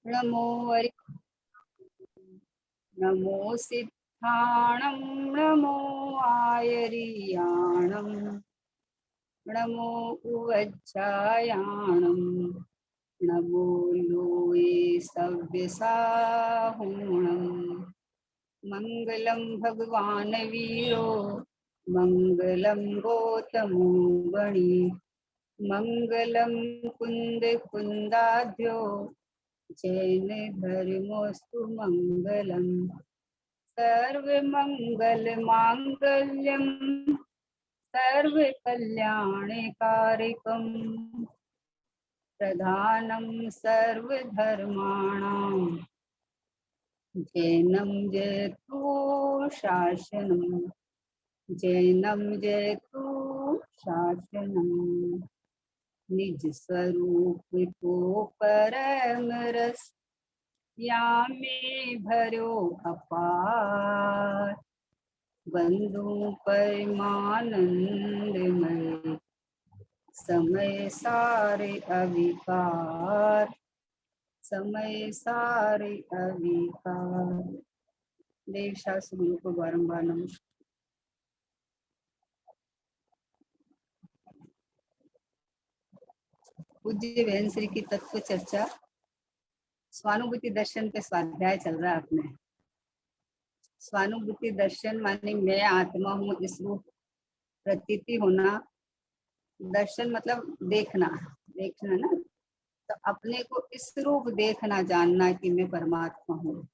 नमो हरि नमो सिद्धाणं नमो आयरियाणं नमो उवज्जायाणं नमो लोये सव्यसाहुणं मङ्गलं भगवान् वीरो मङ्गलं गौतमो गणी मङ्गलं कुन्द कुन्दाढ्यो जैन धर्मोऽस्तु मङ्गलम् सर्वमङ्गलमाङ्गल्यं सर्वकल्याणकारिकं प्रधानं सर्वधर्माणां जैनं जयतु शासनं जैनं जयतु शासनं निज स्वरूप को परम रस यामे भरो अपार बंधु परमानंदमय समय सारे अविकार समय सारे अविकार। देव शास्त्रियों को बारंबार नमस्कार। पूज्य बहन श्री की तत्व चर्चा स्वानुभूति दर्शन पे स्वाध्याय चल रहा है अपने। स्वानुभूति दर्शन माने मैं आत्मा हूँ, इस रूप प्रतीति होना। दर्शन मतलब देखना, देखना ना, तो अपने को इस रूप देखना, जानना कि मैं परमात्मा हूँ।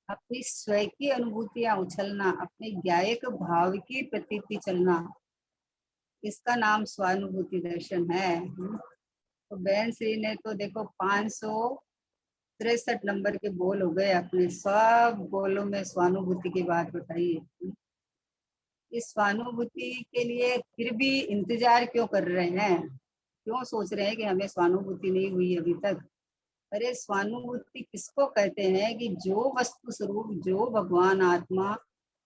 अपनी स्वयं की अनुभूतियां उछलना, अपने ज्ञायक भाव की प्रतीति चलना, इसका नाम स्वानुभूति दर्शन है। तो बहन श्री ने तो देखो 563 नंबर के बोल हो गए, अपने सब बोलों में स्वानुभूति की बात बताई है। इस स्वानुभूति के लिए फिर भी इंतजार क्यों कर रहे हैं? क्यों सोच रहे हैं कि हमें स्वानुभूति नहीं हुई अभी तक? अरे स्वानुभूति किसको कहते हैं कि जो वस्तु स्वरूप, जो भगवान आत्मा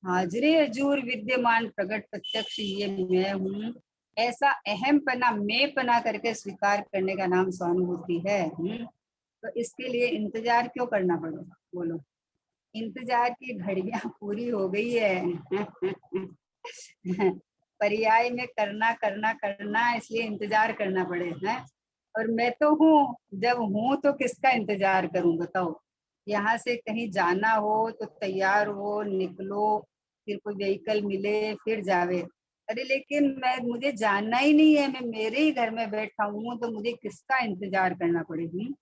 हाजिरे हजूर विद्यमान प्रकट प्रत्यक्ष ये मैं हूँ, ऐसा अहम पना, मैं पना करके स्वीकार करने का नाम स्वानुभूति है। तो इसके लिए इंतजार क्यों करना पड़े? बोलो, इंतजार की घड़ियां पूरी हो गई है। पर्याय में करना करना करना, इसलिए इंतजार करना पड़े हैं। और मैं तो हूँ, जब हूँ तो किसका इंतजार करूं बताओ? यहाँ से कहीं जाना हो तो तैयार हो, निकलो, फिर कोई व्हीकल मिले फिर जावे। अरे लेकिन मुझे जानना ही नहीं है, मैं मेरे ही घर में बैठा हूँ, तो मुझे किसका इंतजार करना पड़ेगी?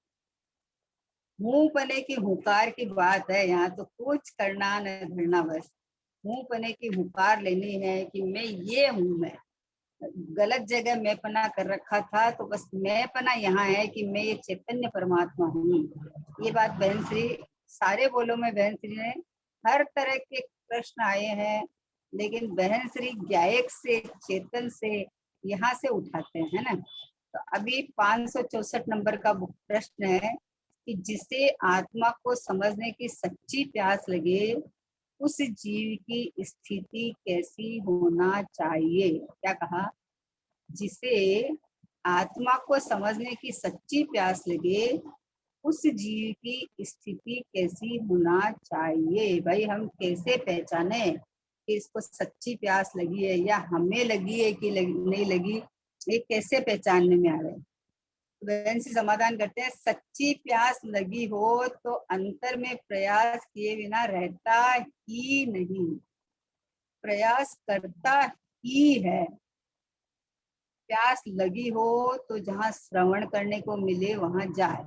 मुंह पने की हुकार की बात है यहाँ, तो कुछ करना न धरना, बस मुंह पने की हुकार लेनी है कि मैं ये हूँ। मैं गलत जगह मैं पना कर रखा था, तो बस मैं पना यहाँ है कि मैं ये चैतन्य परमात्मा हूँ। ये बात बहन श्री सारे बोलो में बहन श्री ने हर तरह के प्रश्न आए हैं, लेकिन बहन श्री ज्ञायक से, चेतन से, यहाँ से उठाते हैं ना। तो अभी 564 नंबर का प्रश्न है कि जिसे आत्मा को समझने की सच्ची प्यास लगे, उस जीव की स्थिति कैसी होना चाहिए? क्या कहा? जिसे आत्मा को समझने की सच्ची प्यास लगे, उस जीव की स्थिति कैसी होना चाहिए? भाई हम कैसे पहचाने कि इसको सच्ची प्यास लगी है या हमें लगी है कि नहीं लगी? ये कैसे पहचानने में आ रहा है? बहन से समाधान करते हैं, सच्ची प्यास लगी हो तो अंतर में प्रयास किए बिना रहता ही नहीं, प्रयास करता ही है। प्यास लगी हो तो जहाँ श्रवण करने को मिले वहां जाए,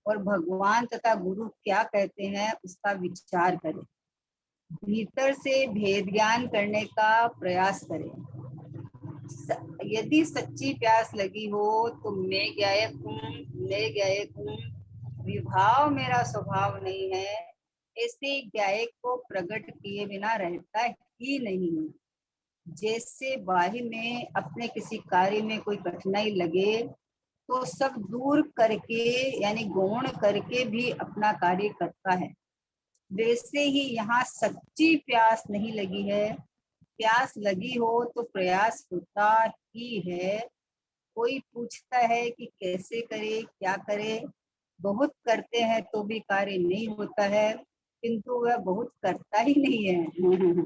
और भगवान तथा गुरु क्या कहते हैं उसका विचार करे, भीतर से भेद ज्ञान करने का प्रयास करे। यदि सच्ची प्यास लगी हो तो मैं गायक हूँ, मैं गायक हूँ, विभाव मेरा स्वभाव नहीं है, ऐसे गायक को प्रकट किए बिना रहता ही नहीं। जैसे बाही में अपने किसी कार्य में कोई कठिनाई लगे तो सब दूर करके यानी गौण करके भी अपना कार्य करता है, वैसे ही यहाँ सच्ची प्यास नहीं लगी है। प्यास लगी हो तो प्रयास होता ही है। कोई पूछता है कि कैसे करे, क्या करे, बहुत करते हैं तो भी कार्य नहीं होता है, किंतु वह बहुत करता ही नहीं है।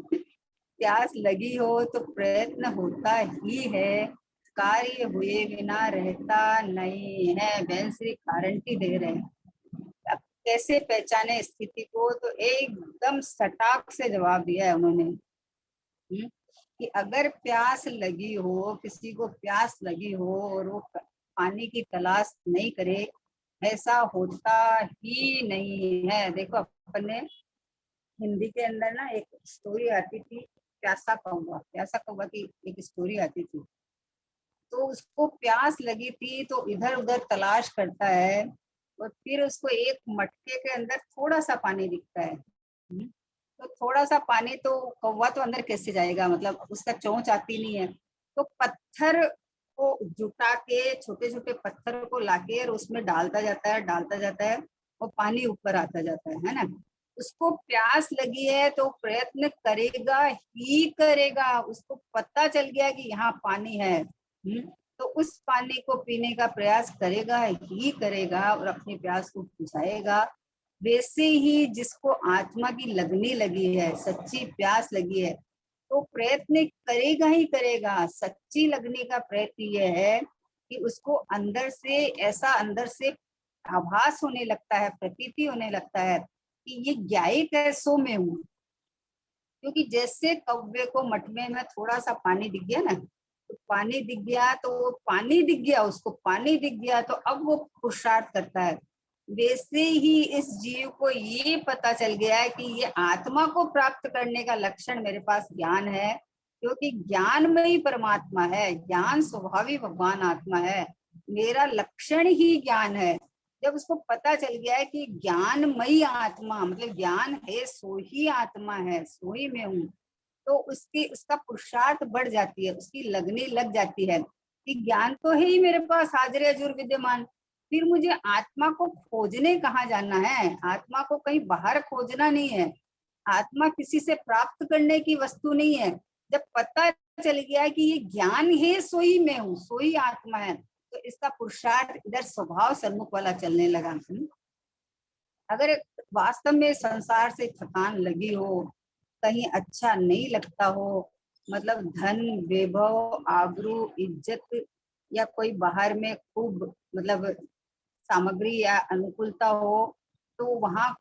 प्यास लगी हो तो प्रयत्न होता ही है, कार्य हुए बिना रहता नहीं है। बहन श्री गारंटी दे रहे हैं। अब कैसे पहचाने स्थिति को, तो एकदम सटाक से जवाब दिया है उन्होंने। कि अगर प्यास लगी हो, किसी को प्यास लगी हो और वो पानी की तलाश नहीं करे, ऐसा होता ही नहीं है। देखो अपने हिंदी के अंदर ना एक स्टोरी आती थी, प्यासा कौवा की एक स्टोरी आती थी। तो उसको प्यास लगी थी तो इधर उधर तलाश करता है, और फिर उसको एक मटके के अंदर थोड़ा सा पानी दिखता है। तो थोड़ा सा पानी, तो कौवा तो अंदर कैसे जाएगा, मतलब उसका चोंच आती नहीं है। तो पत्थर को जुटा के, छोटे छोटे पत्थर को लाके और उसमें डालता जाता है, और पानी ऊपर आता जाता है ना। उसको प्यास लगी है तो प्रयत्न करेगा ही करेगा, उसको पता चल गया कि यहाँ पानी है। तो उस पानी को पीने का प्रयास करेगा ही करेगा और अपनी प्यास को बुझाएगा। वैसे ही जिसको आत्मा की लगनी लगी है, सच्ची प्यास लगी है, तो प्रयत्न करेगा ही करेगा। सच्ची लगने का प्रयत्न यह है कि उसको अंदर से ऐसा, अंदर से आभास होने लगता है, प्रतीति होने लगता है कि ये ज्ञायिक है, सो मैं हूँ। क्योंकि जैसे कौवे को मटके में थोड़ा सा पानी दिख गया ना, तो पानी दिख गया, तो पानी दिख गया, उसको पानी दिख गया, तो अब वो पुरुषार्थ करता है। वैसे ही इस जीव को ये पता चल गया है कि ये आत्मा को प्राप्त करने का लक्षण मेरे पास ज्ञान है, क्योंकि ज्ञान में ही परमात्मा है, ज्ञान स्वभावी भगवान आत्मा है, मेरा लक्षण ही ज्ञान है। जब उसको पता चल गया है कि ज्ञानमयी आत्मा, मतलब ज्ञान है सो ही आत्मा है, सो ही मैं हूँ, तो उसका पुरुषार्थ बढ़ जाती है, उसकी लगनी लग जाती है कि ज्ञान तो है ही मेरे पास हाजिर अजूर विद्यमान, फिर मुझे आत्मा को खोजने कहाँ जाना है, आत्मा को कहीं बाहर खोजना नहीं है, आत्मा किसी से प्राप्त करने की वस्तु नहीं है। जब पता चल गया कि ये ज्ञान है, सो ही मैं हूँ, सो ही आत्मा है, तो इसका पुरुषार्थ इधर स्वभाव सन्मुख वाला चलने लगा। अगर वास्तव में संसार से थकान लगी हो, कहीं अच्छा नहीं लगता हो, मतलब धन वैभव आबरू इज्जत या कोई बाहर में खूब मतलब सामग्री या अनुकूलता हो, तो वहां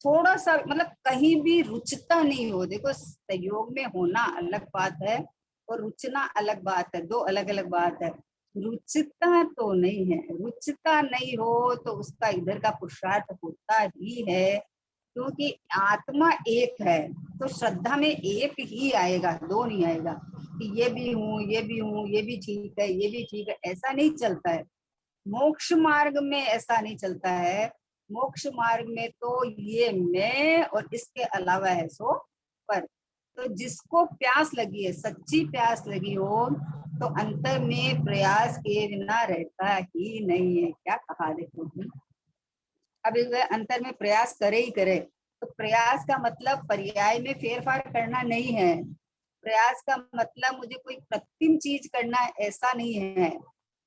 थोड़ा सा मतलब कहीं भी रुचता नहीं हो। देखो सहयोग में होना अलग बात है और रुचना अलग बात है, दो अलग अलग बात है। रुचता तो नहीं है, रुचता नहीं हो तो उसका इधर का पुरुषार्थ होता ही है, क्योंकि आत्मा एक है, तो श्रद्धा में एक ही आएगा, दो नहीं आएगा कि ये भी हूँ, ये भी हूँ, ये भी ठीक है, ये भी ठीक है, ऐसा नहीं चलता है। मोक्ष मार्ग में ऐसा नहीं चलता है। मोक्ष मार्ग में तो ये मैं और इसके अलावा है सो पर। तो जिसको प्यास लगी है, सच्ची प्यास लगी हो, तो अंतर में प्रयास किए बिना रहता ही नहीं है। क्या कहा देखो। अब वह अंतर में प्रयास करे ही करे, तो प्रयास का मतलब पर्याय में फेरफार करना नहीं है। प्रयास का मतलब मुझे कोई कृत्रिम चीज करना ऐसा नहीं है।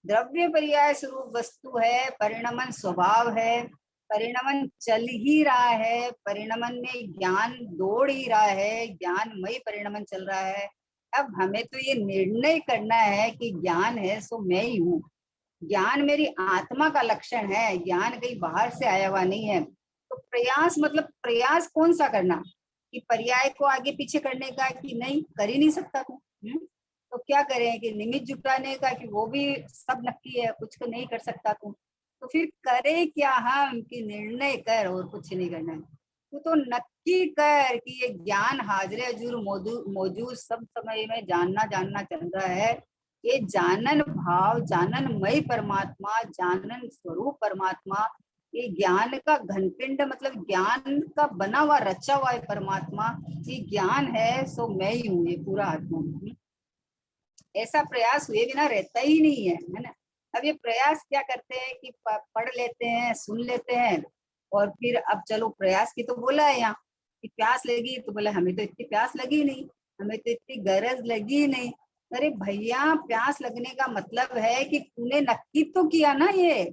द्रव्य पर्याय स्वरूप वस्तु है, परिणमन स्वभाव है, परिणमन चल ही रहा है, परिणमन में ज्ञान दौड़ ही रहा है, ज्ञानमय परिणमन चल रहा है। अब हमें तो ये निर्णय करना है कि ज्ञान है सो मैं ही हूँ, ज्ञान मेरी आत्मा का लक्षण है, ज्ञान कहीं बाहर से आया हुआ नहीं है। तो प्रयास मतलब प्रयास कौन सा करना, कि पर्याय को आगे पीछे करने का, कि नहीं कर ही नहीं सकता तू, तो क्या करें कि निमित्त जुटाने का, कि वो भी सब नक्की है, कुछ तो नहीं कर सकता तू, तो फिर करे क्या हम, कि निर्णय कर और कुछ नहीं करना है। तू तो नक्की कर कि ये ज्ञान हाजिर हजूर मौजूद सब समय में जानना जानना चल रहा है। ये जानन भाव, जाननमय परमात्मा, जानन स्वरूप परमात्मा, ये ज्ञान का घनपिंड, मतलब ज्ञान का बना हुआ रचा हुआ है परमात्मा, ये ज्ञान है सो मैं ही हूँ, ये पूरा आत्मा। ऐसा प्रयास हुए बिना रहता ही नहीं है ना। अब ये प्रयास क्या करते हैं कि पढ़ लेते हैं, सुन लेते हैं, और फिर अब चलो प्रयास की तो बोला है यहाँ कि प्यास लगी, तो बोले हमें तो इतनी प्यास लगी नहीं, हमें तो इतनी गरज लगी नहीं। अरे भैया, प्यास लगने का मतलब है कि तूने नक्की तो किया ना, ये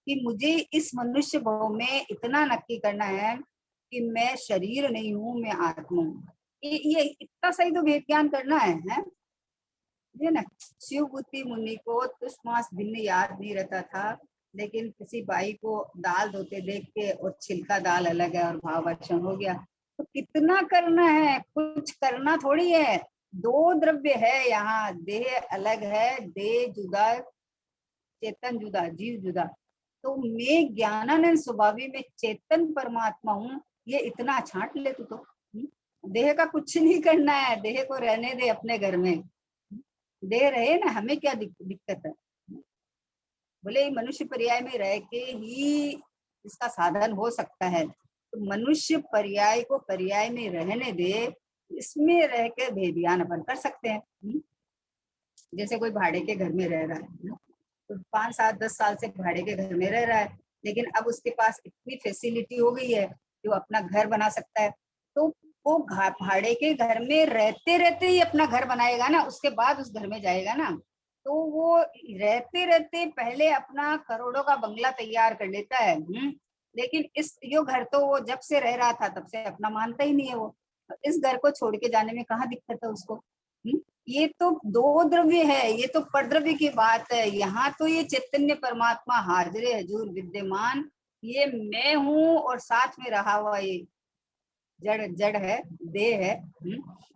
कि मुझे इस मनुष्य भाव में इतना नक्की करना है कि मैं शरीर नहीं हूँ, मैं आत्मा हूँ। ये इतना सही तो भेद ज्ञान करना है ये ना। शिव बुद्धि मुनि को तुष मास भिन्न याद नहीं रहता था, लेकिन किसी बाई को दाल धोते देख के और छिलका दाल अलग है और भाव वर्षण हो गया। तो कितना करना है, कुछ करना थोड़ी है। दो द्रव्य है यहाँ, देह अलग है, देह जुदा, चेतन जुदा, जीव जुदा। तो मैं ज्ञानानंद स्वभावी में चेतन परमात्मा हूँ, ये इतना छांट ले तू तो। देह का कुछ नहीं करना है, देह को रहने दे अपने घर में, देह रहे ना, हमें क्या दिक्कत है। बोले मनुष्य पर्याय में रह के ही इसका साधन हो सकता है, तो मनुष्य पर्याय को पर्याय में रहने दे, इसमें रह के भेद ज्ञान अपन कर सकते हैं। जैसे कोई भाड़े के घर में रह रहा है, तो 5, 7, 10 साल से भाड़े के घर में रह रहा है, लेकिन अब उसके पास इतनी फैसिलिटी हो गई है कि वो अपना घर बना सकता है। तो वो भाड़े के घर में रहते रहते ही अपना घर बनाएगा ना, उसके बाद उस घर में जाएगा ना। तो वो रहते रहते पहले अपना करोड़ों का बंगला तैयार कर लेता है। लेकिन इस यो घर तो वो जब से रह रहा था तब से अपना मानता ही नहीं है वो। इस घर को छोड़ के जाने में कहाँ दिक्कत है उसको। ये तो दो द्रव्य है, ये तो परद्रव्य की बात है। यहाँ तो ये चैतन्य परमात्मा हाजिर हजूर विद्यमान, ये मैं हूँ और साथ में रहा हुआ ये जड़ जड़ है, देह है।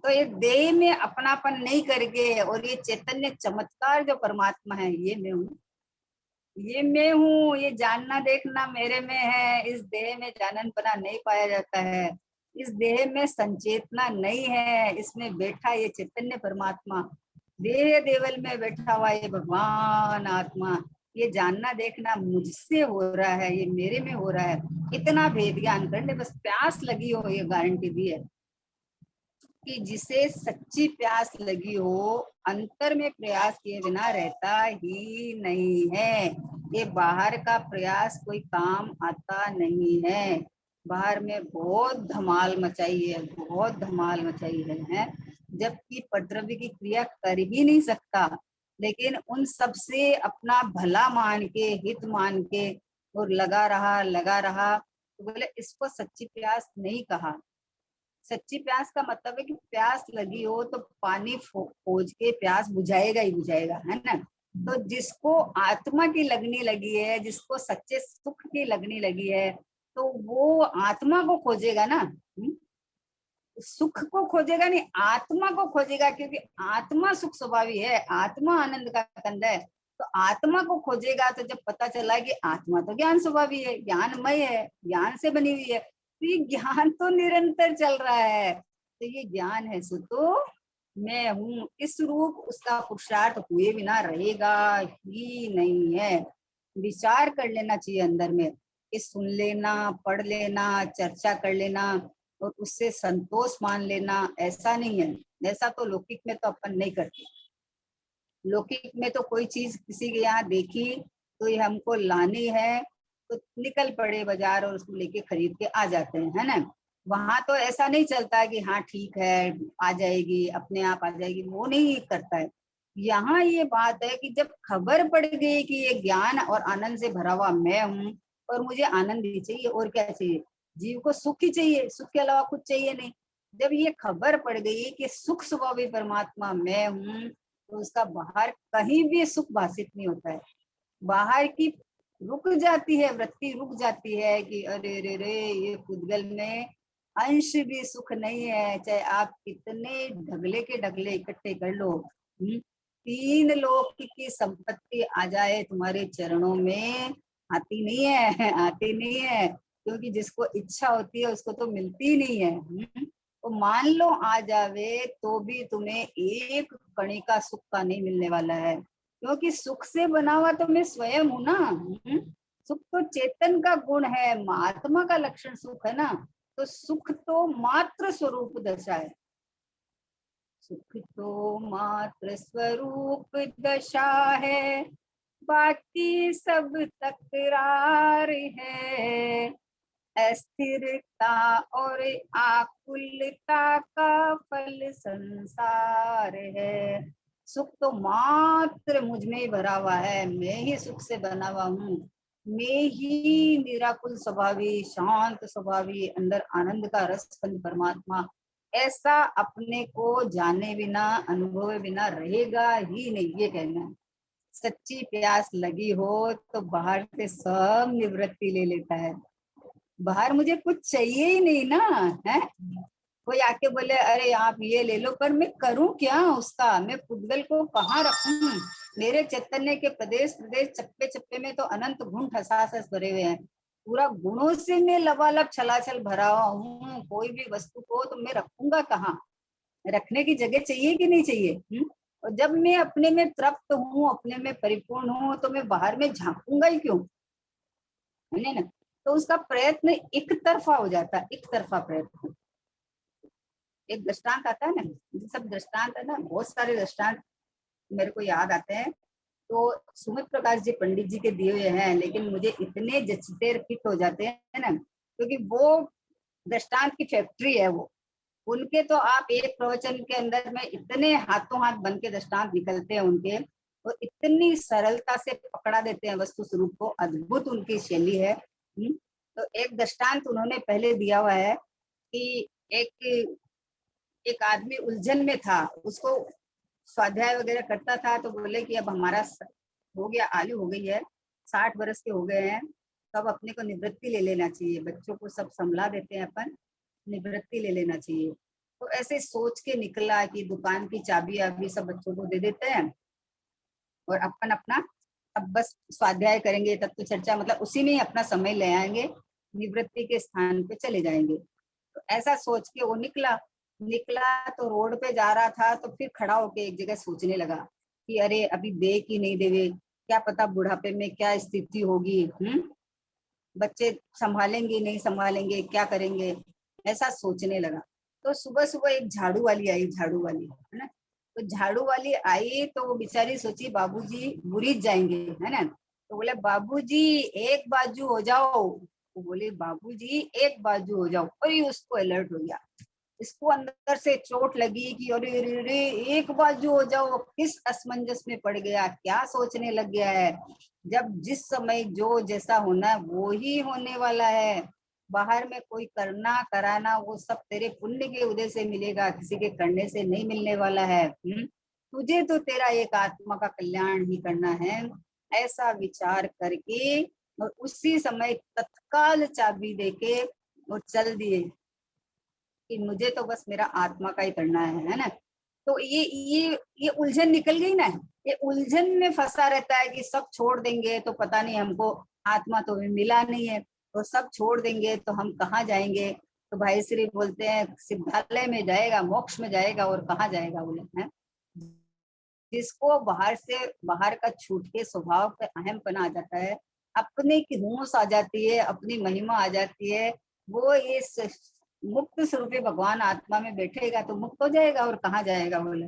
तो ये देह में अपनापन नहीं करके, और ये चैतन्य चमत्कार जो परमात्मा है, ये मैं हूँ, ये मैं हूँ, ये जानना देखना मेरे में है। इस देह में जानन बना नहीं पाया जाता है, इस देह में संचेतना नहीं है, इसमें बैठा ये चैतन्य परमात्मा, देह देवल में बैठा हुआ ये भगवान आत्मा, ये जानना देखना मुझसे हो रहा है, ये मेरे में हो रहा है। इतना भेद ज्ञान कर ले, बस प्यास लगी हो, ये गारंटी दी है कि जिसे सच्ची प्यास लगी हो, अंतर में प्रयास किए बिना रहता ही नहीं है। ये बाहर का प्रयास कोई काम आता नहीं है। बाहर में बहुत धमाल मचाई है, बहुत धमाल मचाई है, जबकि पद्रव्य की क्रिया कर ही नहीं सकता, लेकिन उन सब से अपना भला मान के, हित मान के और लगा रहा। तो बोले इसको सच्ची प्यास नहीं कहा। सच्ची प्यास का मतलब है कि प्यास लगी हो तो पानी खोज के प्यास बुझाएगा ही बुझाएगा, है ना। तो जिसको आत्मा की लगनी लगी है, जिसको सच्चे सुख की लगनी लगी है, तो वो आत्मा को खोजेगा ना। सुख को खोजेगा नहीं, आत्मा को खोजेगा, क्योंकि आत्मा सुख स्वभावी है, आत्मा आनंद का कंद है। तो आत्मा को खोजेगा, तो जब पता चला कि आत्मा तो ज्ञान स्वभावी है, ज्ञानमय है, ज्ञान से बनी हुई है, तो ये ज्ञान तो निरंतर चल रहा है, तो ये ज्ञान है सो तो मैं हूँ, इस रूप उसका पुरुषार्थ हुए बिना रहेगा ही नहीं है। विचार कर लेना चाहिए अंदर में, कि सुन लेना, पढ़ लेना, चर्चा कर लेना और उससे संतोष मान लेना, ऐसा नहीं है। ऐसा तो लौकिक में तो अपन नहीं करते। लौकिक में तो कोई चीज किसी के यहाँ देखी तो ये हमको लानी है, तो निकल पड़े बाजार और उसको लेके खरीद के आ जाते हैं, है ना। वहां तो ऐसा नहीं चलता कि हाँ ठीक है आ जाएगी, अपने आप आ जाएगी, वो नहीं करता है। यहाँ ये बात है कि जब खबर पड़ गई कि ये ज्ञान और आनंद से भरा हुआ मैं हूँ, और मुझे आनंद ही चाहिए, और क्या चाहिए, जीव को सुख ही चाहिए, सुख के अलावा कुछ चाहिए नहीं। जब ये खबर पड़ गई कि सुख स्वभावी परमात्मा मैं हूँ, तो उसका बाहर कहीं भी सुख भाषित नहीं होता है। बाहर की रुक जाती है, वृत्ति रुक जाती है कि अरे रे रे, ये पुद्गल में अंश भी सुख नहीं है, चाहे आप कितने ढगले के ढगले इकट्ठे कर लो। 3 लोक की संपत्ति आ जाए तुम्हारे चरणों में, आती नहीं है, आती नहीं है, क्योंकि जिसको इच्छा होती है उसको तो मिलती नहीं है। तो मान लो आ जावे तो भी तुम्हें एक कणी का सुख का नहीं मिलने वाला है, क्योंकि सुख से बना हुआ तो मैं स्वयं हूं ना। सुख तो चेतन का गुण है, आत्मा का लक्षण सुख है ना। तो सुख तो मात्र स्वरूप दशा है, सुख तो मात्र स्वरूप दशा है, बाकी सब तकरार है। अस्थिरता और आकुलता का फल संसार है। सुख तो मात्र मुझ में ही भरा हुआ है, मैं ही सुख से बना हुआ हूँ। मैं ही निराकुल स्वभावी, शांत स्वभावी, अंदर आनंद का रसखंड परमात्मा, ऐसा अपने को जाने बिना, अनुभवे बिना रहेगा ही नहीं, ये कहना है। सच्ची प्यास लगी हो तो बाहर से सब निवृत्ति ले लेता है। बाहर मुझे कुछ चाहिए ही नहीं ना, है। कोई आके बोले अरे आप ये ले लो, पर मैं करूं क्या उसका, मैं पुद्गल को कहाँ रखूं। मेरे चैतन्य के प्रदेश प्रदेश चप्पे चप्पे में तो अनंत गुण ठसाठस भरे हुए हैं। पूरा गुणों से मैं लबालब छलाछल भरा हुआ हूँ। कोई भी वस्तु को तो मैं रखूंगा कहाँ, रखने की जगह चाहिए कि नहीं चाहिए। और जब मैं अपने में तृप्त हूँ, अपने में परिपूर्ण हूँ, तो मैं बाहर में झांकूंगा ही क्यों, है ना। तो उसका प्रयत्न एक तरफा हो जाता है, एक तरफा प्रयत्न। एक दृष्टांत आता है ना, ये सब दृष्टांत है ना, बहुत सारे दृष्टांत मेरे को याद आते हैं। तो सुमित प्रकाश जी पंडित जी के दिए हुए हैं, लेकिन मुझे इतने जचते फिट हो जाते हैं ना, क्योंकि वो दृष्टांत की फैक्ट्री है वो। उनके तो आप एक प्रवचन के अंदर में इतने हाथों हाथ बन के दृष्टांत निकलते हैं उनके, और इतनी सरलता से पकड़ा देते हैं वस्तु स्वरूप को, अद्भुत उनकी शैली है। तो एक दृष्टांत उन्होंने पहले दिया हुआ है कि एक एक आदमी उलझन में था, उसको स्वाध्याय वगैरह करता था, तो बोले कि अब हमारा हो गया, आयु हो गई है, 60 वर्ष के हो गए हैं, तो अब अपने को निवृत्ति ले लेना चाहिए, बच्चों को सब संभला देते हैं अपन, निवृत्ति ले लेना चाहिए। तो ऐसे सोच के निकला कि दुकान की चाबी अभी सब बच्चों को दे देते हैं, और अपन अपना अब बस स्वाध्याय करेंगे, तत्व चर्चा, मतलब उसी में ही अपना समय ले आएंगे, निवृत्ति के स्थान पे चले जाएंगे। तो ऐसा सोच के वो निकला। निकला तो रोड पे जा रहा था, तो फिर खड़ा होके एक जगह सोचने लगा कि अरे अभी दे कि नहीं देवे, क्या पता बुढ़ापे में क्या स्थिति होगी, बच्चे संभालेंगे नहीं संभालेंगे, क्या करेंगे, ऐसा सोचने लगा। तो सुबह सुबह एक झाड़ू वाली आई, झाड़ू वाली, है ना। तो झाड़ू वाली आई तो वो बेचारी सोची बाबूजी बुरी जाएंगे, है ना। तो बोले बाबूजी एक बाजू हो जाओ। वो बोले बाबूजी एक बाजू हो जाओ, और उसको अलर्ट हो गया। इसको अंदर से चोट लगी कि अरे अरे अरे एक बाजू हो जाओ, किस असमंजस में पड़ गया, क्या सोचने लग गया है। जब जिस समय जो जैसा होना है वो ही होने वाला है। बाहर में कोई करना कराना वो सब तेरे पुण्य के उदय से मिलेगा, किसी के करने से नहीं मिलने वाला है। तुझे तो तेरा एक आत्मा का कल्याण ही करना है। ऐसा विचार करके और उसी समय तत्काल चाबी देके और चल दिए कि मुझे तो बस मेरा आत्मा का ही करना है ना। तो ये उलझन निकल गई ना। ये उलझन में फंसा रहता है कि सब छोड़ देंगे तो पता नहीं हमको आत्मा तो मिला नहीं है, तो सब छोड़ देंगे तो हम कहाँ जाएंगे। तो भाई श्री बोलते हैं सिद्धालय में जाएगा, मोक्ष में जाएगा, और कहाँ जाएगा बोले हैं। जिसको बाहर से, बाहर का छूट के स्वभाव पे अहमपना आ जाता है, अपने की होश आ जाती है, अपनी महिमा आ जाती है, वो इस मुक्त स्वरूपी भगवान आत्मा में बैठेगा तो मुक्त हो जाएगा, और कहाँ जाएगा बोले।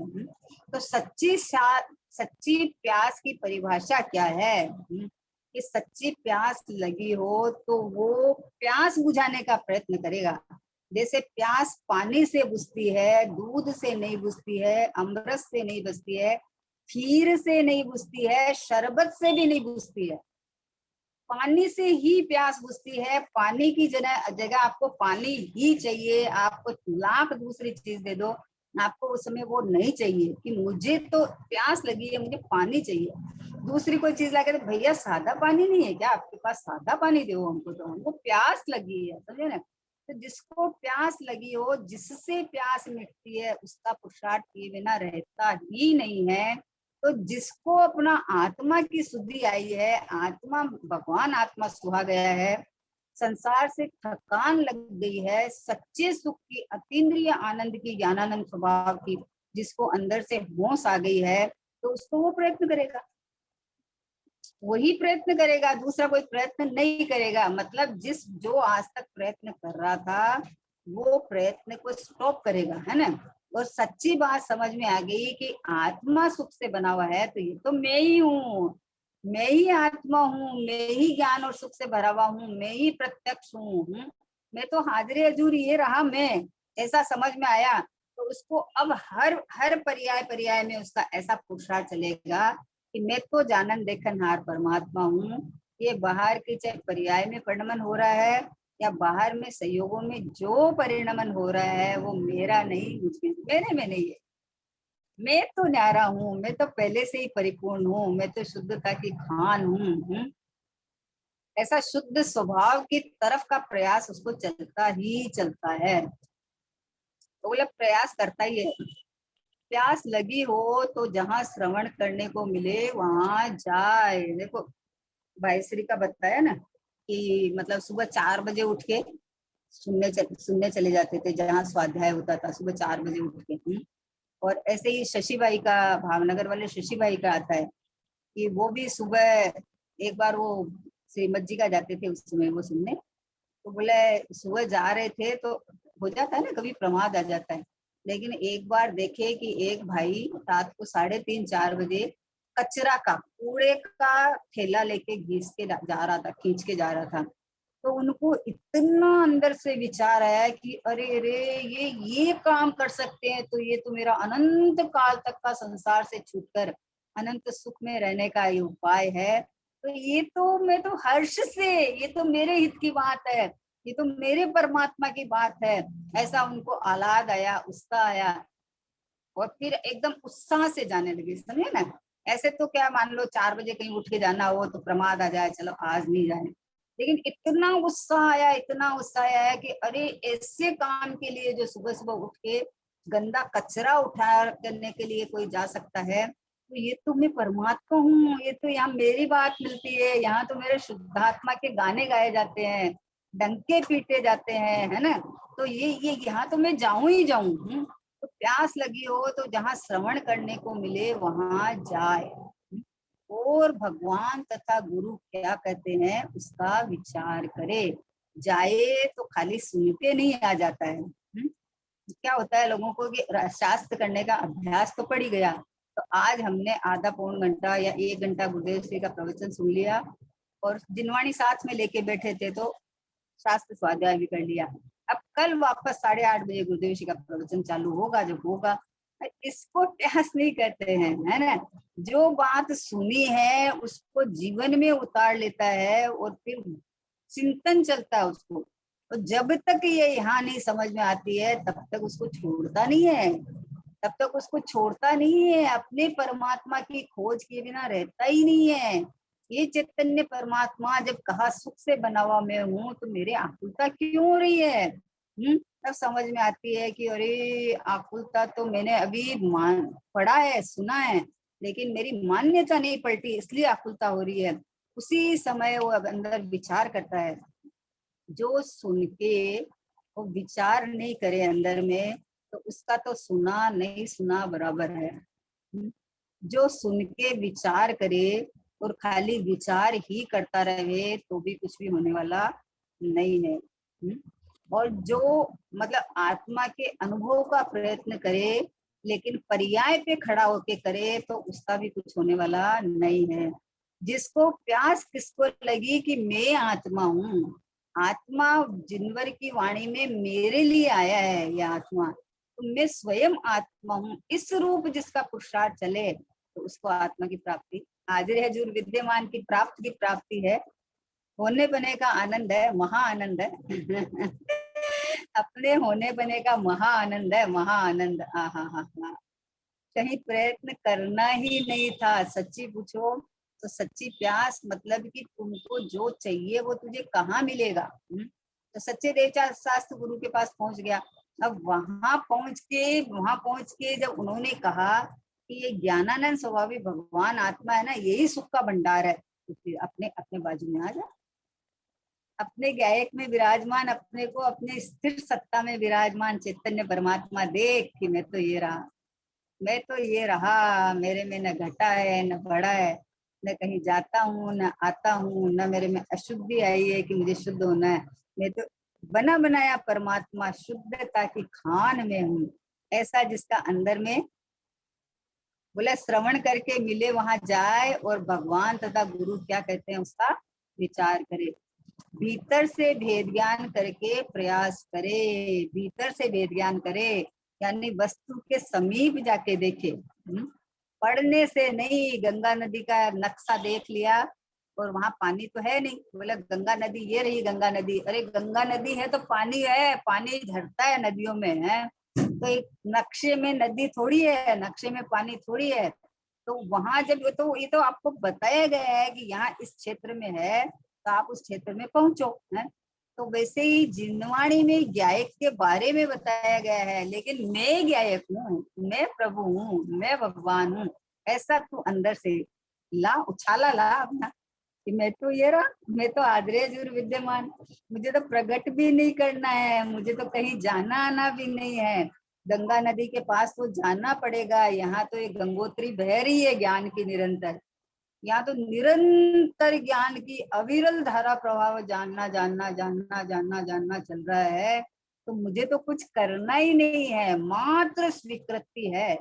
तो सच्ची प्यास की परिभाषा क्या है, कि सच्ची प्यास लगी हो तो वो प्यास बुझाने का प्रयत्न करेगा। जैसे प्यास पानी से बुझती है, दूध से नहीं बुझती है, अमृत से नहीं बुझती है, खीर से नहीं बुझती है, शरबत से भी नहीं बुझती है, पानी से ही प्यास बुझती है। पानी की जगह आपको पानी ही चाहिए, आपको लाख दूसरी चीज दे दो, आपको उस समय वो नहीं चाहिए कि मुझे तो प्यास लगी है, मुझे पानी चाहिए। दूसरी कोई चीज लाके तो भैया सादा पानी नहीं है क्या आपके पास, सादा पानी दो हमको, तो हमको प्यास लगी है, समझे ना। तो जिसको प्यास लगी हो, जिससे प्यास मिटती है, उसका पुरुषार्थ किए बिना रहता ही नहीं है। तो जिसको अपना आत्मा की शुद्धि आई है, आत्मा भगवान आत्मा सुहा गया है, संसार से थकान लग गई है, सच्चे सुख की, अतीन्द्रिय आनंद की, ज्ञानानंद स्वभाव की जिसको अंदर से होश आ गई है, तो उसको वो प्रयत्न करेगा, वही प्रयत्न करेगा, दूसरा कोई प्रयत्न नहीं करेगा। मतलब जिस जो आज तक प्रयत्न कर रहा था वो प्रयत्न को स्टॉप करेगा, है ना। और सच्ची बात समझ में आ गई कि आत्मा सुख से बना हुआ है, तो ये तो मैं ही हूँ, मैं ही आत्मा हूँ, मैं ही ज्ञान और सुख से भरा हुआ हूँ, मैं ही प्रत्यक्ष हूँ। मैं तो हाजिर हजूर ये रहा मैं, ऐसा समझ में आया। तो उसको अब हर हर पर्याय पर्याय में उसका ऐसा पुरुषार्थ चलेगा कि मैं तो जानन देखन हार परमात्मा हूँ, ये बाहर के चाहे पर्याय में परिणमन हो रहा है या बाहर में संयोगों में जो परिणमन हो रहा है वो मेरा नहीं, मुझमें मेरे में नहीं है। मैं तो न्यारा हूँ, मैं तो पहले से ही परिपूर्ण हूँ, मैं तो शुद्धता की खान हूँ। ऐसा शुद्ध स्वभाव की तरफ का प्रयास उसको चलता ही चलता है। तो बोले प्रयास करता ही है। प्यास लगी हो तो जहाँ श्रवण करने को मिले वहां जाए। देखो भाई श्री का बताया ना कि मतलब सुबह 4 बजे उठ के सुनने चले जाते थे जहाँ स्वाध्याय होता था, सुबह 4 बजे उठ के। और ऐसे ही शशिबाई का, भावनगर वाले शशिबाई का आता है कि वो भी सुबह एक बार वो श्रीमद जी का जाते थे उस समय वो सुनने। तो बोले सुबह जा रहे थे तो हो जाता है ना कभी प्रमाद आ जाता है, लेकिन एक बार देखे कि एक भाई रात को 3:30-4 बजे कचरा का, कूड़े का थैला लेके घीस के जा रहा था, खींच के जा रहा था। तो उनको इतना अंदर से विचार आया कि अरे अरे ये काम कर सकते हैं तो ये तो मेरा अनंत काल तक का संसार से छूटकर अनंत सुख में रहने का ये उपाय है। तो ये तो मैं तो हर्ष से, ये तो मेरे हित की बात है, ये तो मेरे परमात्मा की बात है। ऐसा उनको आह्लाद आया, उत्साह आया और फिर एकदम उत्साह से जाने लगे, समझे ना। ऐसे तो क्या मान लो 4 बजे कहीं उठ के जाना हो तो प्रमाद आ जाए, चलो आज नहीं जाए, लेकिन इतना उत्साह आया, इतना उत्साह आया कि अरे ऐसे काम के लिए जो सुबह सुबह उठ के गंदा कचरा उठा करने के लिए कोई जा सकता है, तो ये तो मैं परमात्मा हूँ, ये तो यहाँ मेरी बात मिलती है, यहाँ तो मेरे शुद्धात्मा के गाने गाए जाते हैं, डंके पीटे जाते हैं, है ना। तो ये यहाँ तो मैं जाऊं ही जाऊं। तो प्यास लगी हो तो जहाँ श्रवण करने को मिले वहां जाए और भगवान तथा गुरु क्या कहते हैं उसका विचार करे। जाए तो खाली सुन के नहीं आ जाता है। क्या होता है लोगों को कि शास्त्र करने का अभ्यास तो पड़ ही गया, तो आज हमने आधा पौन घंटा या 1 घंटा गुरुदेव श्री का प्रवचन सुन लिया और जिनवाणी साथ में लेके बैठे थे तो शास्त्र स्वाध्याय भी कर लिया। अब कल वापस 8:30 बजे गुरुदेव जी का प्रवचन चालू होगा, जब होगा इसको प्रयास नहीं करते हैं, है ना। जो बात सुनी है उसको जीवन में उतार लेता है और फिर चिंतन चलता है उसको। तो जब तक ये यहाँ नहीं समझ में आती है तब तक उसको छोड़ता नहीं है, तब तक उसको छोड़ता नहीं है, अपने परमात्मा की खोज किए बिना रहता ही नहीं है। ये चैतन्य परमात्मा जब कहा सुख से बना हुआ मैं हूँ तो मेरे आकुलता क्यों हो रही है। तब समझ में आती है कि अरे आकुलता तो मैंने अभी मान पढ़ा है, सुना है, लेकिन मेरी मान्यता नहीं पलटी इसलिए आकुलता हो रही है। उसी समय वो अब अंदर विचार करता है। जो सुन के वो विचार नहीं करे अंदर में तो उसका तो सुना नहीं सुना बराबर है। जो सुन के विचार करे और खाली विचार ही करता रहे तो भी कुछ भी होने वाला नहीं है। और जो मतलब आत्मा के अनुभव का प्रयत्न करे लेकिन पर्याय पे खड़ा होके करे तो उसका भी कुछ होने वाला नहीं है। जिसको प्यास किसको लगी कि मैं आत्मा हूँ, आत्मा जिनवर की वाणी में मेरे लिए आया है यह आत्मा, तो मैं स्वयं आत्मा हूँ, इस रूप जिसका पुरुषार्थ चले तो उसको आत्मा की प्राप्ति, हाजिर हजूर विद्यमान की प्राप्ति है। होने बने का आनंद है, महा आनंद है। अपने होने बने का महा आनंद है, महा आनंद। हाँ, कहीं प्रयत्न करना ही नहीं था। सच्ची पूछो तो सच्ची प्यास मतलब कि तुमको जो चाहिए वो तुझे कहाँ मिलेगा। तो सच्चे देवचार शास्त्र गुरु के पास पहुंच गया। अब वहां पहुंच के जब उन्होंने कहा कि ये ज्ञानानंद स्वभावी भगवान आत्मा है ना, यही सुख का भंडार है, तो फिर अपने अपने बाजू में आ जा, अपने गायक में विराजमान, अपने को अपने स्थिर सत्ता में विराजमान चैतन्य परमात्मा देख कि मैं तो ये रहा, मैं तो ये रहा, मेरे में न घटा है न बढ़ा है, न कहीं जाता हूँ न आता हूँ, न मेरे में अशुद्धि आई है कि मुझे शुद्ध होना है। मैं तो बना बनाया परमात्मा शुद्धता की खान में हूँ। ऐसा जिसका अंदर में बोले श्रवण करके मिले वहां जाए और भगवान तथा गुरु क्या कहते हैं उसका विचार करे। भीतर से भेद ज्ञान करके प्रयास करे, भीतर से भेद ज्ञान करे यानी वस्तु के समीप जाके देखे। पढ़ने से नहीं, गंगा नदी का नक्शा देख लिया और वहां पानी तो है नहीं। बोला गंगा नदी, ये रही गंगा नदी। अरे गंगा नदी है तो पानी है, पानी झरता है नदियों में, है तो एक नक्शे में नदी थोड़ी है, नक्शे में पानी थोड़ी है। तो वहां जब ये तो आपको बताया गया है कि यहाँ इस क्षेत्र में है, तो आप उस क्षेत्र में पहुंचो, है। तो वैसे ही जिनवाणी में गायक के बारे में बताया गया है, लेकिन मैं गायक हूँ, मैं प्रभु हूँ, मैं भगवान हूँ, ऐसा तू अंदर से ला, उछाला ला अपना कि मैं तो ये रहा, मैं तो आदरे हजूर विद्यमान, मुझे तो प्रकट भी नहीं करना है, मुझे तो कहीं जाना आना भी नहीं है। गंगा नदी के पास तो जाना पड़ेगा, यहाँ तो एक गंगोत्री बह रही है ज्ञान की निरंतर, यहाँ तो निरंतर ज्ञान की अविरल धारा प्रवाह जानना जानना जानना जानना जानना चल रहा है। तो मुझे तो कुछ करना ही नहीं है, मात्र स्वीकृति है।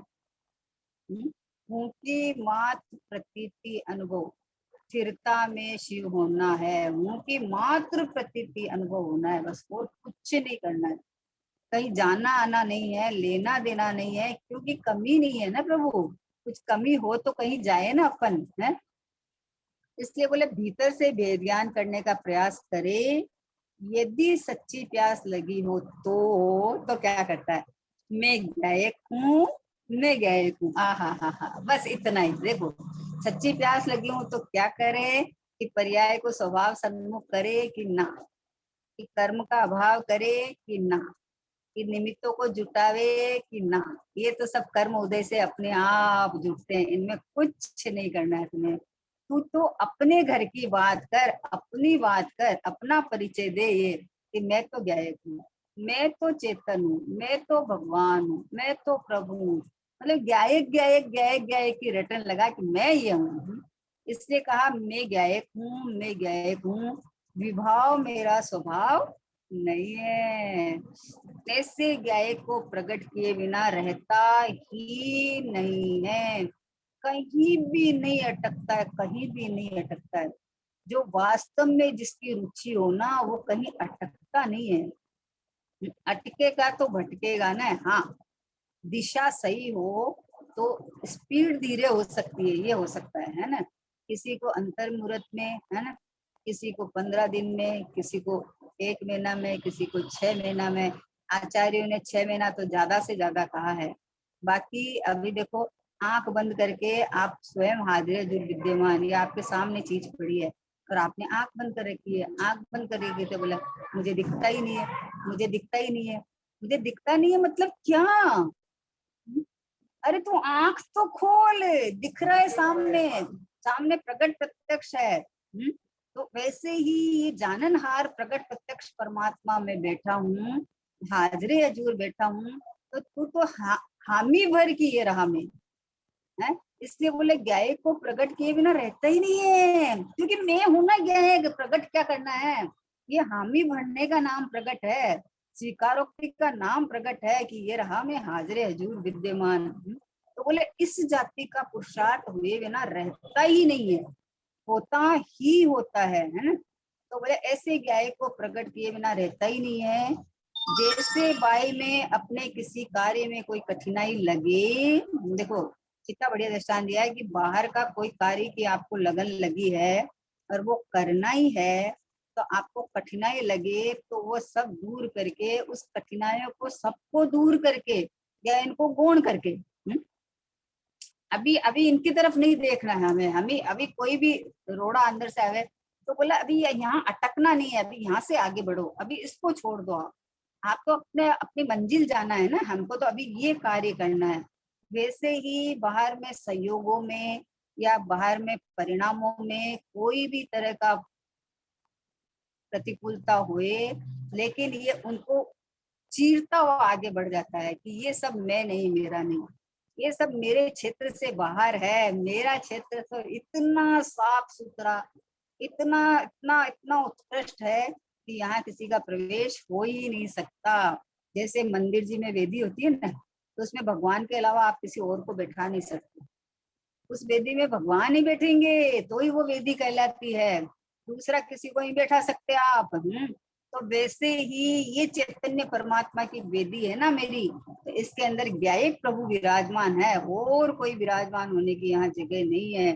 उनकी मात्र प्रतीति अनुभव, स्थिरता में शिव होना है, उनकी मात्र प्रतीति अनुभव होना है, बस और कुछ नहीं करना है। कहीं जाना आना नहीं है, लेना देना नहीं है, क्योंकि कमी नहीं है ना प्रभु। कुछ कमी हो तो कहीं जाए ना अपन, है। इसलिए बोले भीतर से भेद ज्ञान करने का प्रयास करे। यदि सच्ची प्यास लगी हो तो क्या करता है, मैं गायक हूँ, मैं गायक हूँ, आ हा, बस इतना ही। देखो सच्ची प्यास लगी हूँ तो क्या करे कि पर्याय को स्वभाव सन्मुख करे कि ना, कि कर्म का अभाव करे कि ना, कि निमित्तों को जुटावे कि ना। ये तो सब कर्म उदय से अपने आप जुटते हैं, इनमें कुछ नहीं करना है तुम्हें। तू तो अपने घर की बात कर, अपनी बात कर, अपना परिचय दे ये कि मैं तो गायक हूँ, मैं तो चेतन हूँ, मैं तो भगवान हूँ, मैं तो प्रभु हूँ। मतलब गायक गायक गायक गायक की रटन लगा कि मैं ये हूँ। इसलिए कहा मैं गायक हूँ, मैं गायक हूँ, विभाव मेरा स्वभाव नहीं है। ऐसे गायक को प्रकट किए बिना रहता ही नहीं है, कहीं भी नहीं अटकता है, कहीं भी नहीं अटकता है। जो वास्तव में जिसकी रुचि हो ना, वो कहीं अटकता नहीं है। अटकेगा तो भटकेगा ना। हाँ, दिशा सही हो तो स्पीड धीरे हो सकती है, ये हो सकता है ना। किसी को अंतर मुहूर्त में, है ना, किसी को 15 दिन में, किसी को 1 महीना में, किसी को 6 महीना में। आचार्यों ने 6 महीना तो ज्यादा से ज्यादा कहा है। बाकी अभी देखो, आंख बंद करके आप स्वयं हाजिर जो विद्यमान, ये आपके सामने चीज पड़ी है और आपने आंख बंद कर रखी है। आंख बंद कर रखी तो बोला मुझे दिखता ही नहीं है, मुझे दिखता ही नहीं है, मुझे दिखता नहीं है, मतलब क्या। अरे तू आंख तो खोल, दिख रहा है सामने, सामने प्रकट प्रत्यक्ष है। तो वैसे ही ये जाननहार प्रकट प्रत्यक्ष परमात्मा में बैठा हूँ, हाजरे हजूर बैठा हूँ। तो तू तो हामी भर की ये रहा में है। इसलिए बोले गायक को प्रकट किए बिना रहता ही नहीं है, क्योंकि मैं हूं ना गायक, प्रकट क्या करना है। ये हामी भरने का नाम प्रकट है, स्वीकारोक्ति का नाम प्रकट है कि ये रहा मैं हाजिर हजूर विद्यमान। तो बोले इस जाति का पुरुषार्थ हुए बिना रहता ही नहीं है, होता ही होता है ना। तो बोले ऐसे गायक को प्रकट किए बिना रहता ही नहीं है। जैसे बाई में अपने किसी कार्य में कोई कठिनाई लगे, देखो कितना बढ़िया दृष्टांत दिया है कि बाहर का कोई कार्य की आपको लगन लगी है और वो करना ही है, तो आपको कठिनाई लगे तो वो सब दूर करके, उस कठिनाइयों को सबको दूर करके या इनको गौण करके, अभी अभी इनकी तरफ नहीं देखना है हमें। हमें अभी कोई भी रोड़ा अंदर से आवे तो बोला अभी यहाँ अटकना नहीं है, अभी यहाँ से आगे बढ़ो, अभी इसको छोड़ दो। आपको अपने अपनी मंजिल जाना है ना, हमको तो अभी ये कार्य करना है। वैसे ही बाहर में सहयोगों में या बाहर में परिणामों में कोई भी तरह का प्रतिकूलता हुए, लेकिन ये उनको चीरता हुआ आगे बढ़ जाता है कि ये सब मैं नहीं, मेरा नहीं, ये सब मेरे क्षेत्र से बाहर है। मेरा क्षेत्र तो इतना साफ सुथरा, इतना इतना इतना उत्कृष्ट है कि यहाँ किसी का प्रवेश हो ही नहीं सकता। जैसे मंदिर जी में वेदी होती है ना, तो उसमें भगवान के अलावा आप किसी और को बैठा नहीं सकते। उस वेदी में भगवान ही बैठेंगे तो ही वो वेदी कहलाती है, दूसरा किसी को नहीं बैठा सकते आप। तो वैसे ही ये चैतन्य परमात्मा की वेदी है ना मेरी, तो इसके अंदर गायक प्रभु विराजमान है, और कोई विराजमान होने की यहाँ जगह नहीं है।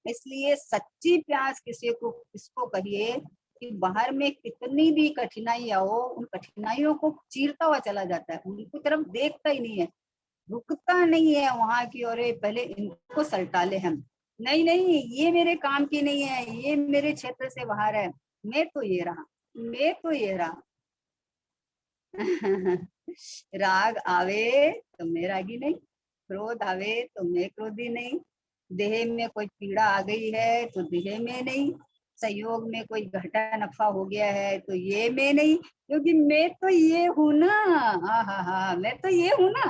इसलिए सच्ची प्यास किसको कहिए कि बाहर में कितनी भी कठिनाइयां हो, उन कठिनाइयों को चीरता हुआ चला जाता है, उनकी तरफ देखता ही नहीं है, रुकता नहीं है वहां की, और पहले इनको सल्टा ले हम, नहीं नहीं ये मेरे काम की नहीं है, ये मेरे क्षेत्र से बाहर है, मैं तो ये रहा, मैं तो ये रहा। राग आवे तो मैं रागी नहीं, क्रोध आवे तो मैं क्रोधी नहीं, देह में कोई पीड़ा आ गई है तो देह में नहीं, संयोग में कोई घाटा नफा हो गया है तो ये मैं नहीं, क्योंकि मैं तो ये हूं ना। हाँ हाँ हाँ, मैं तो ये हूं ना,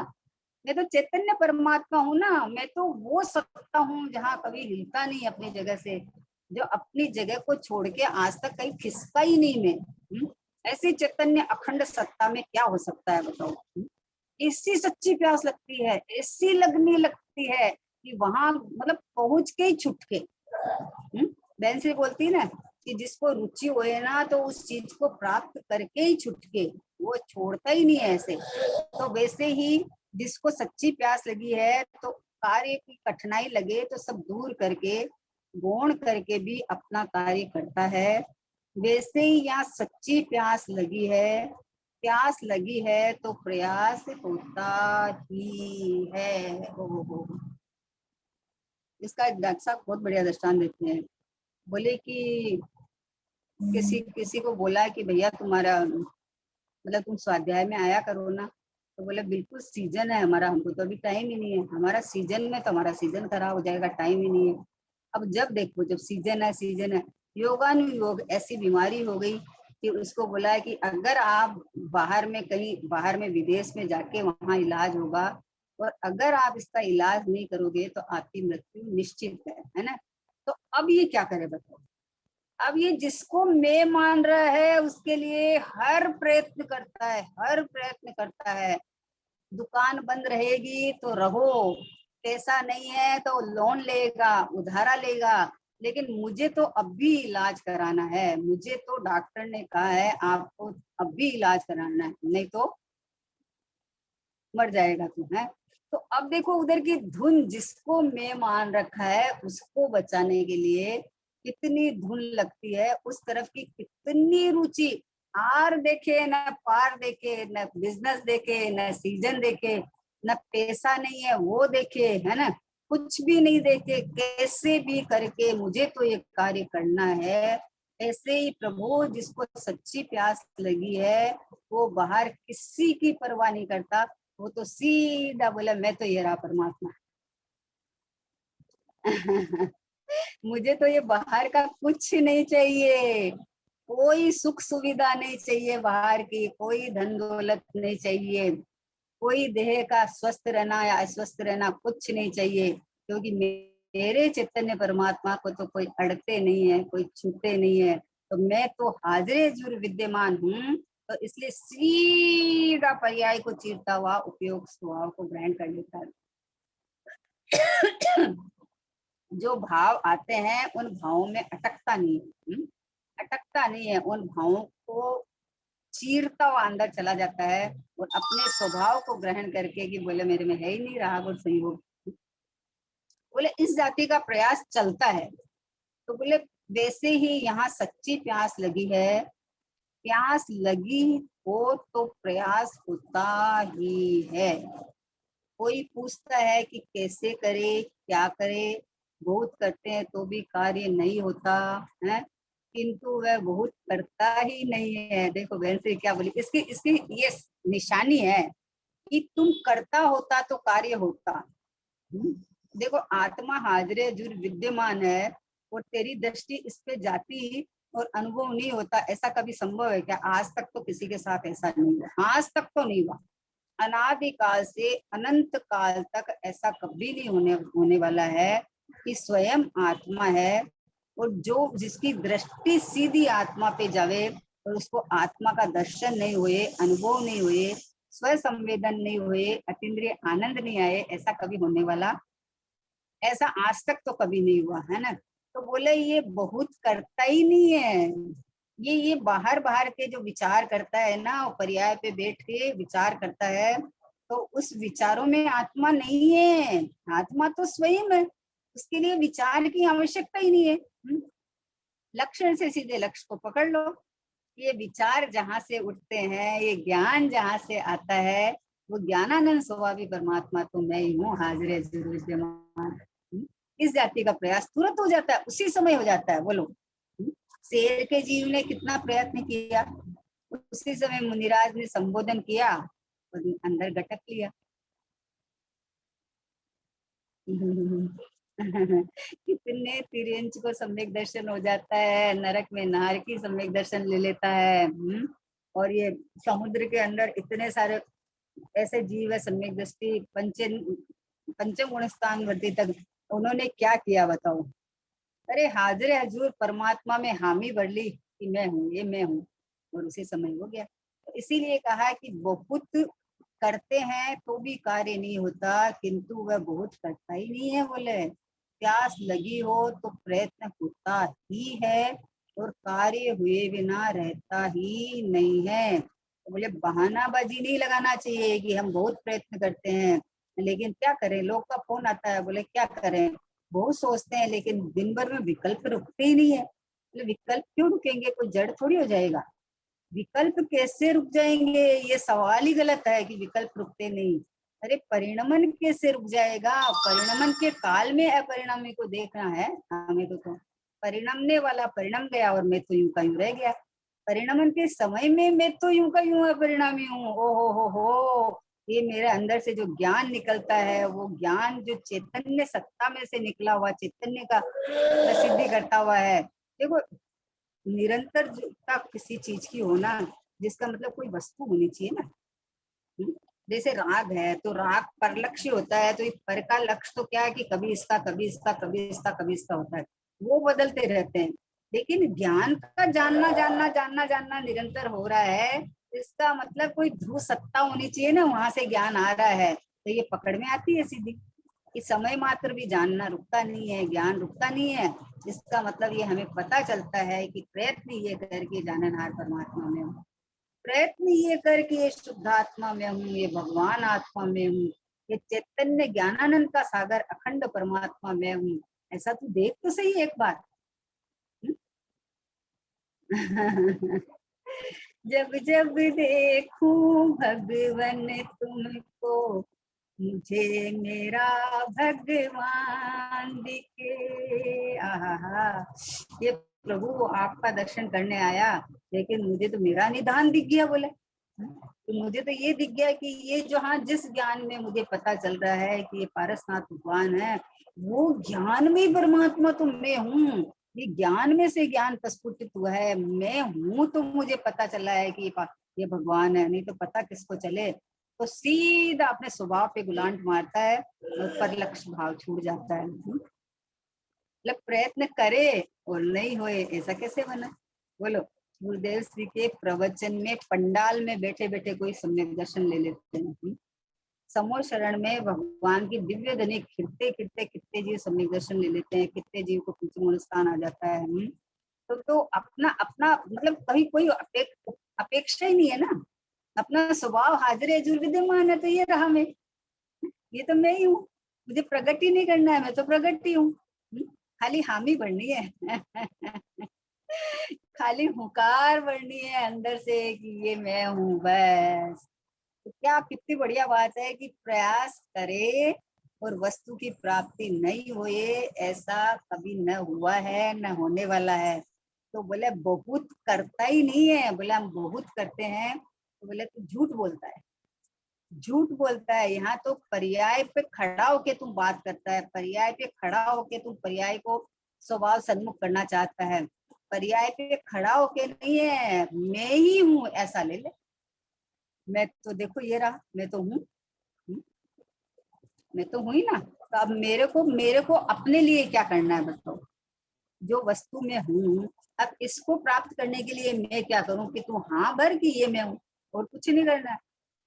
मैं तो चैतन्य परमात्मा हूँ ना, मैं तो वो सत्ता हूँ जहाँ कभी हिलता नहीं अपनी जगह से, जो अपनी जगह को छोड़ के आज तक कहीं खिसका ही नहीं मैं। ऐसी चैतन्य अखंड सत्ता में क्या हो सकता है बताओ। ऐसी सच्ची प्यास लगती है, ऐसी लगने लगती है कि वहां मतलब पहुंच के ही छुट के। बहन से बोलती है ना कि जिसको रुचि होए ना तो उस चीज को प्राप्त करके ही छुट के, वो छोड़ता ही नहीं है ऐसे। तो वैसे ही जिसको सच्ची प्यास लगी है तो कार्य की कठिनाई लगे तो सब दूर करके गौण करके भी अपना कार्य करता है। वैसे ही यहाँ सच्ची प्यास लगी है, प्यास लगी है तो प्रयास होता ही है। हो इसका एक डॉक्टर साहब बहुत बढ़िया दृष्टांत देते हैं। बोले कि किसी किसी को बोला कि भैया तुम्हारा मतलब तुम स्वाध्याय में आया करो ना, तो बोले बिल्कुल सीजन है हमारा, हमको तो अभी टाइम ही नहीं है, हमारा सीजन में तो हमारा सीजन खराब हो जाएगा, टाइम ही नहीं है। अब जब देखो जब सीजन है, सीजन है, योगानुयोग ऐसी बीमारी हो गई कि उसको बोला है कि अगर आप बाहर में कहीं बाहर में विदेश में जाके वहां इलाज होगा, और अगर आप इसका इलाज नहीं करोगे तो आपकी मृत्यु निश्चित है ना। तो अब ये क्या करे बताओ। अब ये जिसको मैं मान रहा है उसके लिए हर प्रयत्न करता है, हर प्रयत्न करता है। दुकान बंद रहेगी तो रहो, पैसा नहीं है तो लोन लेगा, उधारा लेगा, लेकिन मुझे तो अब भी इलाज कराना है, मुझे तो डॉक्टर ने कहा है आपको अब भी इलाज कराना है, नहीं तो मर जाएगा तू है। तो अब देखो उधर की धुन जिसको मैं मान रखा है उसको बचाने के लिए कितनी धुन लगती है, उस तरफ की कितनी रुचि, आर देखे न पार देखे, न बिजनेस देखे, न सीजन देखे, न पैसा नहीं है वो देखे, है ना, कुछ भी नहीं देखे, कैसे भी करके मुझे तो ये कार्य करना है। ऐसे ही प्रभु जिसको सच्ची प्यास लगी है वो बाहर किसी की परवाह नहीं करता, वो तो सीधा बोला मैं तो ये रहा परमात्मा। मुझे तो ये बाहर का कुछ नहीं चाहिए, कोई सुख सुविधा नहीं चाहिए बाहर की, कोई धन दौलत नहीं चाहिए, कोई देह का स्वस्थ रहना या अस्वस्थ रहना कुछ नहीं चाहिए, क्योंकि मेरे चैतन्य परमात्मा को तो कोई अड़ते नहीं है, कोई छूते नहीं है। तो मैं तो हाजिर जुर विद्यमान हूँ, तो इसलिए सीधा पर्याय को चीरता हुआ उपयोग स्वभाव को ग्रहण कर लेता है। जो भाव आते हैं उन भावों में अटकता नहीं है, अटकता नहीं है, उन भावों को चीरता हुआ अंदर चला जाता है और अपने स्वभाव को ग्रहण करके कि बोले मेरे में है ही नहीं रहा और संयोग, बोले इस जाति का प्रयास चलता है। तो बोले वैसे ही यहाँ सच्ची प्यास लगी है, प्यास लगी हो तो प्रयास होता ही है। कोई पूछता है कि कैसे करे क्या करे, बहुत करते हैं तो भी कार्य नहीं होता है, किंतु वह बहुत करता ही नहीं है। देखो बहन से क्या बोली, इसकी इसकी ये निशानी है कि तुम करता होता तो कार्य होता। देखो आत्मा हाजिर जुर विद्यमान है और तेरी दृष्टि इस पे जाती और अनुभव नहीं होता, ऐसा कभी संभव है क्या? आज तक तो किसी के साथ ऐसा नहीं हुआ, आज तक तो नहीं हुआ, अनादिकाल से अनंत काल तक ऐसा कभी नहीं होने वाला है कि स्वयं आत्मा है और जो जिसकी दृष्टि सीधी आत्मा पे जावे और उसको आत्मा का दर्शन नहीं हुए, अनुभव नहीं हुए, स्व संवेदन नहीं हुए, अतीन्द्रिय आनंद नहीं आए, ऐसा कभी होने वाला, ऐसा आज तक तो कभी नहीं हुआ है ना। तो बोले ये बहुत करता ही नहीं है, ये बाहर बाहर के जो विचार करता है ना, वो पर्याय पे बैठ के विचार करता है, तो उस विचारों में आत्मा नहीं है, आत्मा तो स्वयं है। उसके लिए विचार की आवश्यकता ही नहीं है। लक्षण से सीधे लक्ष्य को पकड़ लो। ये विचार जहाँ से उठते हैं, ये ज्ञान जहाँ से आता है, वो ज्ञानानंद स्वभावी परमात्मा तो मैं ही हूँ, हाजिर हजूर विद्यमान। इस जाति का प्रयास तुरंत हो जाता है, उसी समय हो जाता है। बोलो, शेर के जीव ने कितना प्रयत्न किया, उसी समय मुनिराज ने संबोधन किया और अंदर गटक लिया। कितने तिर्यंच को सम्यक दर्शन हो जाता है, नरक में नार की सम्यक दर्शन ले लेता है। और ये समुद्र के अंदर इतने सारे ऐसे जीव है, सम्यक दृष्टि पंचम गुण स्थान वर्ती तक उन्होंने क्या किया बताओ। अरे हाजिर हजूर परमात्मा में हामी भर ली कि मैं हूँ, ये मैं हूँ, और उसी समय हो गया। तो इसीलिए कहा कि बहुत करते हैं तो भी कार्य नहीं होता, किंतु वह बहुत करता ही नहीं है। बोले प्यास लगी हो तो प्रयत्न होता ही है, और कार्य हुए बिना रहता ही नहीं है। तो बोले बहानाबाजी नहीं लगाना चाहिए कि हम बहुत प्रयत्न करते हैं, लेकिन क्या करें, लोग का फोन आता है, बोले क्या करें, बहुत सोचते हैं लेकिन दिन भर में विकल्प रुकते ही नहीं है। बोले विकल्प क्यों रुकेंगे, कोई जड़ थोड़ी हो जाएगा, विकल्प कैसे रुक जाएंगे, ये सवाल ही गलत है कि विकल्प रुकते नहीं। अरे परिणमन कैसे रुक जाएगा, परिणमन के काल में अपरिणामी को देखना है हमें तो परिणमने वाला परिणम गया और मैं तो यूं का यूं रह गया। परिणमन के समय में मैं तो यूं का यूं अपरिणामी हूँ। ओ हो, ये मेरे अंदर से जो ज्ञान निकलता है, वो ज्ञान जो चैतन्य सत्ता में से निकला हुआ, चैतन्य का प्रसिद्धि करता हुआ है। देखो निरंतरता किसी चीज की होना, जिसका मतलब कोई वस्तु होनी चाहिए ना। जैसे राग है तो राग पर लक्ष्य होता है, तो पर का लक्ष्य तो क्या है कि कभी इसका कभी इसका कभी इसका कभी इसका होता है, वो बदलते रहते हैं। लेकिन ज्ञान का जानना जानना जानना जानना निरंतर हो रहा है, इसका मतलब कोई ध्रुव सत्ता होनी चाहिए ना, वहां से ज्ञान आ रहा है, तो ये पकड़ में आती है सीधी कि समय मात्र भी जानना रुकता नहीं है, ज्ञान रुकता नहीं है। इसका मतलब ये हमें पता चलता है कि प्रयत्न ये करके जाननहार परमात्मा में हूँ, प्रयत्न ये करके ये शुद्ध आत्मा में हूँ, ये भगवान आत्मा में हूँ, ये चैतन्य ज्ञानानंद का सागर अखंड परमात्मा में हूँ। ऐसा तू देख तो सही एक बार। जब जब देखूं भगवन तुमको, मुझे मेरा भगवान दिखे। आहा, ये प्रभु आपका दर्शन करने आया, लेकिन मुझे तो मेरा निधान दिख गया। बोले तो मुझे तो ये दिख गया कि ये जो, हाँ जिस ज्ञान में मुझे पता चल रहा है कि ये पारसनाथ भगवान है, वो ज्ञान में परमात्मा तो मैं हूँ। ये ज्ञान में से ज्ञान प्रस्फुटित हुआ है, मैं हूँ, तो मुझे पता चला है कि ये भगवान है, नहीं तो पता किसको चले। तो सीधा अपने स्वभाव पे गुलांट मारता है और पर लक्ष्य भाव छूट जाता है। मतलब प्रयत्न करे और नहीं होए, ऐसा कैसे बना। बोलो गुरुदेव श्री के प्रवचन में पंडाल में बैठे बैठे कोई सम्यक दर्शन ले लेते हैं। समूह शरण में भगवान की दिव्य ध्वनि खिड़ते खिड़ते कितने जीव सम्यक दर्शन ले लेते हैं, कितने जीव को पंचमूल स्थान आ जाता है। तो अपना अपना मतलब कहीं कोई अपेक्षा ही नहीं है ना, अपना स्वभाव हाजिर हजूर विद्यमान है, तो ये रहा मैं, ये तो मैं ही हूँ, मुझे प्रगति नहीं करना है, मैं तो प्रगति हूँ। खाली हामी बढ़नी है। खाली हुकार बढ़नी है अंदर से कि ये मैं हूँ बस। तो क्या कितनी बढ़िया बात है कि प्रयास करे और वस्तु की प्राप्ति नहीं हुए, ऐसा कभी न हुआ है न होने वाला है। तो बोले बहुत करता ही नहीं है, बोले हम बहुत करते हैं, तो बोले तू झूठ बोलता है, झूठ बोलता है। यहाँ तो पर्याय पे खड़ा होके तुम बात करता है, पर्याय पे खड़ा होके तुम पर्याय को स्वभाव सन्मुख करना चाहता है, पर्याय पे खड़ा होके नहीं है मैं ही हूँ ऐसा ले ले। मैं तो देखो ये रहा, मैं तो हूँ, मैं तो हुई ना। तो अब मेरे को अपने लिए क्या करना है बताओ। जो वस्तु में हूँ, अब इसको प्राप्त करने के लिए मैं क्या करूं कि तू हाँ भर कि ये मैं हूँ, और कुछ नहीं करना है।